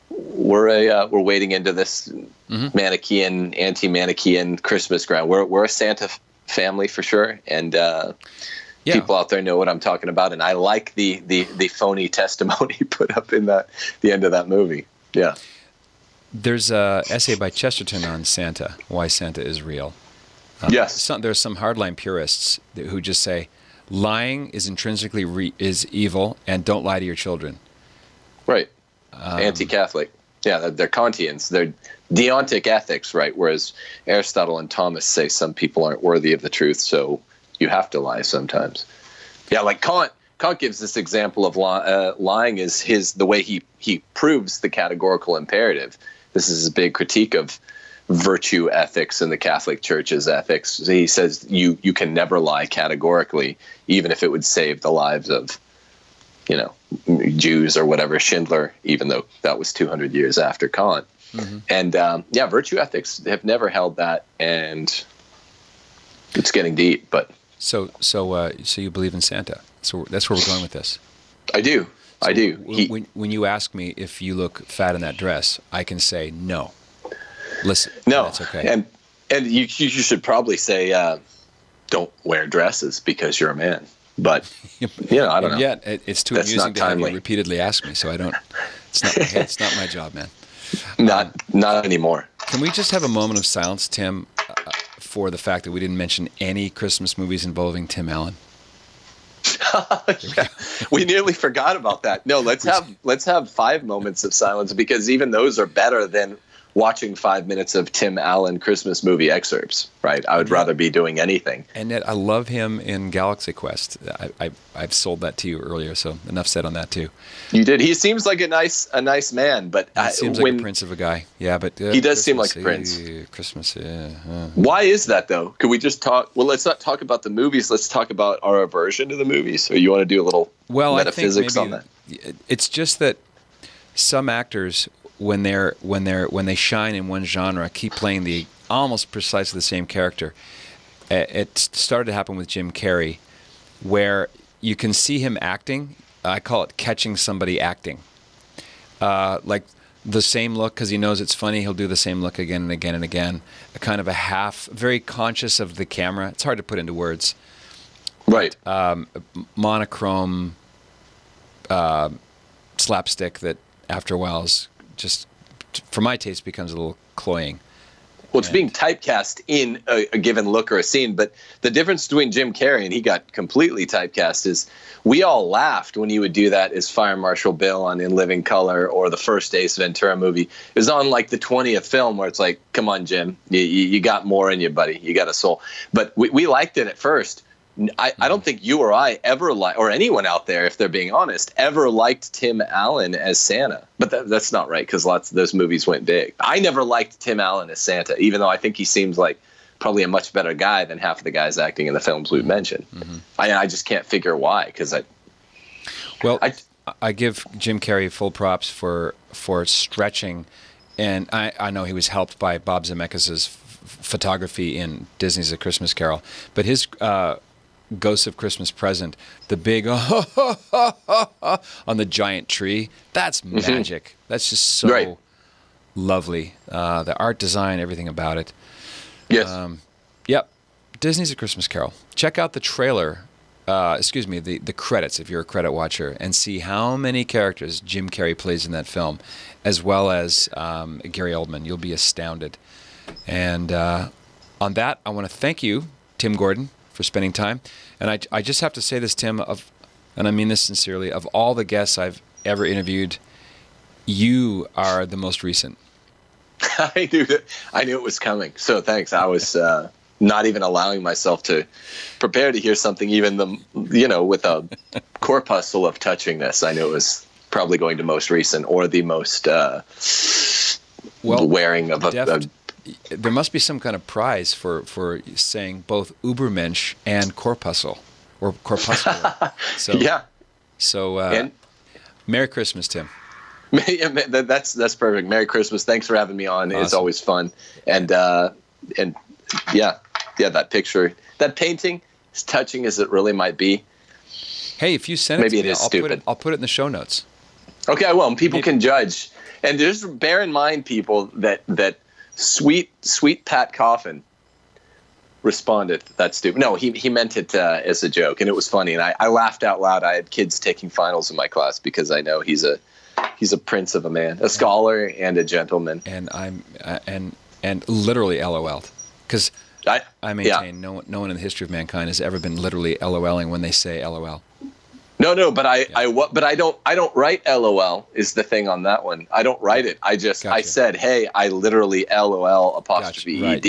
wading into this Manichaean, anti-Manichaean Christmas ground. We're a Santa family for sure, and people out there know what I'm talking about. And I like the phony testimony put up in the end of that movie. Yeah. There's a essay by Chesterton on Santa, why Santa is real. Yes. There's some hardline purists who just say, lying is intrinsically is evil, and don't lie to your children. Right. Anti-Catholic. Yeah, they're Kantians. They're deontic ethics, right? Whereas Aristotle and Thomas say some people aren't worthy of the truth, so you have to lie sometimes. Yeah, like Kant gives this example of lying is the way he proves the categorical imperative. This is a big critique of virtue ethics in the Catholic Church's ethics. He says you can never lie categorically, even if it would save the lives of, Jews or whatever, Schindler, even though that was 200 years after Kant. And virtue ethics have never held that, and it's getting deep. But so you believe in Santa? So that's where we're going with this. I do. So I do. When you ask me if you look fat in that dress, I can say no. Listen, no, that's okay. And you should probably say, don't wear dresses because you're a man. But I don't know. Yet it's too That's amusing not to have you timely. repeatedly ask me, so I don't. It's not my job, man. Not anymore. Can we just have a moment of silence, Tim, for the fact that we didn't mention any Christmas movies involving Tim Allen? Yeah, we nearly forgot about that. No, let's have 5 moments of silence, because even those are better than watching 5 minutes of Tim Allen Christmas movie excerpts, right? I would rather be doing anything. And yet I love him in Galaxy Quest. I've sold that to you earlier, so enough said on that too. You did. He seems like a nice man, but He seems like a prince of a guy. Yeah, but he does seem like a prince. Christmas, yeah. Why is that though? Could we just talk? Well, let's not talk about the movies. Let's talk about our aversion to the movies. So you want to do a little metaphysics on that? It's just that some actors, when they shine in one genre, keep playing the almost precisely the same character. It started to happen with Jim Carrey, where you can see him acting. I call it catching somebody acting. Like the same look, because he knows it's funny, he'll do the same look again and again and again. A kind of a half, very conscious of the camera. It's hard to put into words. Right. Monochrome slapstick that after a while is just, for my taste, becomes a little cloying. Well, it's being typecast in a given look or a scene, but the difference between Jim Carrey and he got completely typecast is we all laughed when he would do that as Fire Marshal Bill on In Living Color, or the first Ace Ventura movie. It was on like the 20th film where it's like, come on, Jim, you got more in you, buddy. You got a soul. But we liked it at first. I don't think you or I ever or anyone out there, if they're being honest, ever liked Tim Allen as Santa. But that's not right, because lots of those movies went big. I never liked Tim Allen as Santa, even though I think he seems like probably a much better guy than half of the guys acting in the films we've mentioned. Mm-hmm. I just can't figure why, because I give Jim Carrey full props for stretching, and I know he was helped by Bob Zemeckis' photography in Disney's A Christmas Carol, but his Ghosts of Christmas Present, the big on the giant tree, that's magic. Mm-hmm. That's just so lovely. The art design, everything about it. Yes. Yep. Disney's A Christmas Carol. Check out the trailer, the credits if you're a credit watcher, and see how many characters Jim Carrey plays in that film, as well as Gary Oldman. You'll be astounded. And on that, I want to thank you, Tim Gordon, for spending time. And I just have to say this, Tim, and I mean this sincerely, of all the guests I've ever interviewed, you are the most recent. I knew it was coming. So thanks. I was not even allowing myself to prepare to hear something, even with a corpuscle of touchingness. I knew it was probably going to most recent, or the most wearing of a there must be some kind of prize for saying both Ubermensch and corpuscle, or corpuscular. So, yeah. So, Merry Christmas, Tim. That's perfect. Merry Christmas. Thanks for having me on. Awesome. It's always fun. And yeah, that picture, that painting, as touching as it really might be. Hey, if you send it to me, I'll put it in the show notes. Okay, I will. And people can judge. And just bear in mind, people, that Sweet Pat Coffin responded, "That's stupid." No, he meant it as a joke, and it was funny. And I laughed out loud. I had kids taking finals in my class because I know he's a prince of a man, a scholar and a gentleman. And I'm and literally LOL'd, because I maintain no one in the history of mankind has ever been literally LOLing when they say LOL. No, but I don't write LOL is the thing on that one. I don't write it. I said, hey, I literally LOL apostrophe ED.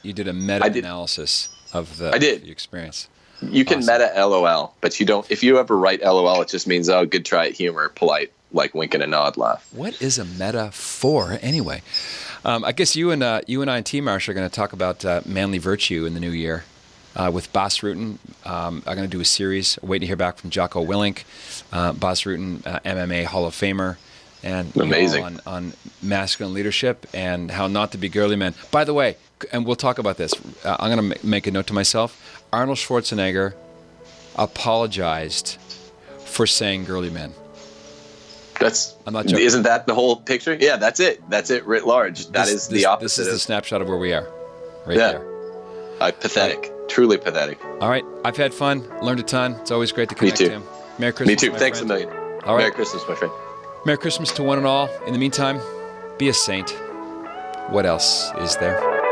You did a meta-analysis of the experience. You can meta LOL, but you don't. If you ever write LOL, it just means, oh, good try at humor, polite, like wink and a nod laugh. What is a meta for anyway? I guess you and I and T. Marsh are going to talk about manly virtue in the new year. With Bas Rutten. I'm going to do a series, waiting to hear back from Jocko Willink. Bas Rutten, MMA Hall of Famer, and Amazing. on masculine leadership and how not to be girly men. By the way, and we'll talk about this. I'm going to make a note to myself. Arnold Schwarzenegger apologized for saying girly men. I'm not joking. Isn't that the whole picture? Yeah, that's it. That's it writ large. That is the opposite. This is the snapshot of where we are, right there. Pathetic. Truly pathetic. All right. I've had fun. Learned a ton. It's always great to connect, Tim. Merry Christmas. Me too. Thanks a million. All right. Merry Christmas, my friend. Merry Christmas to one and all. In the meantime, be a saint. What else is there?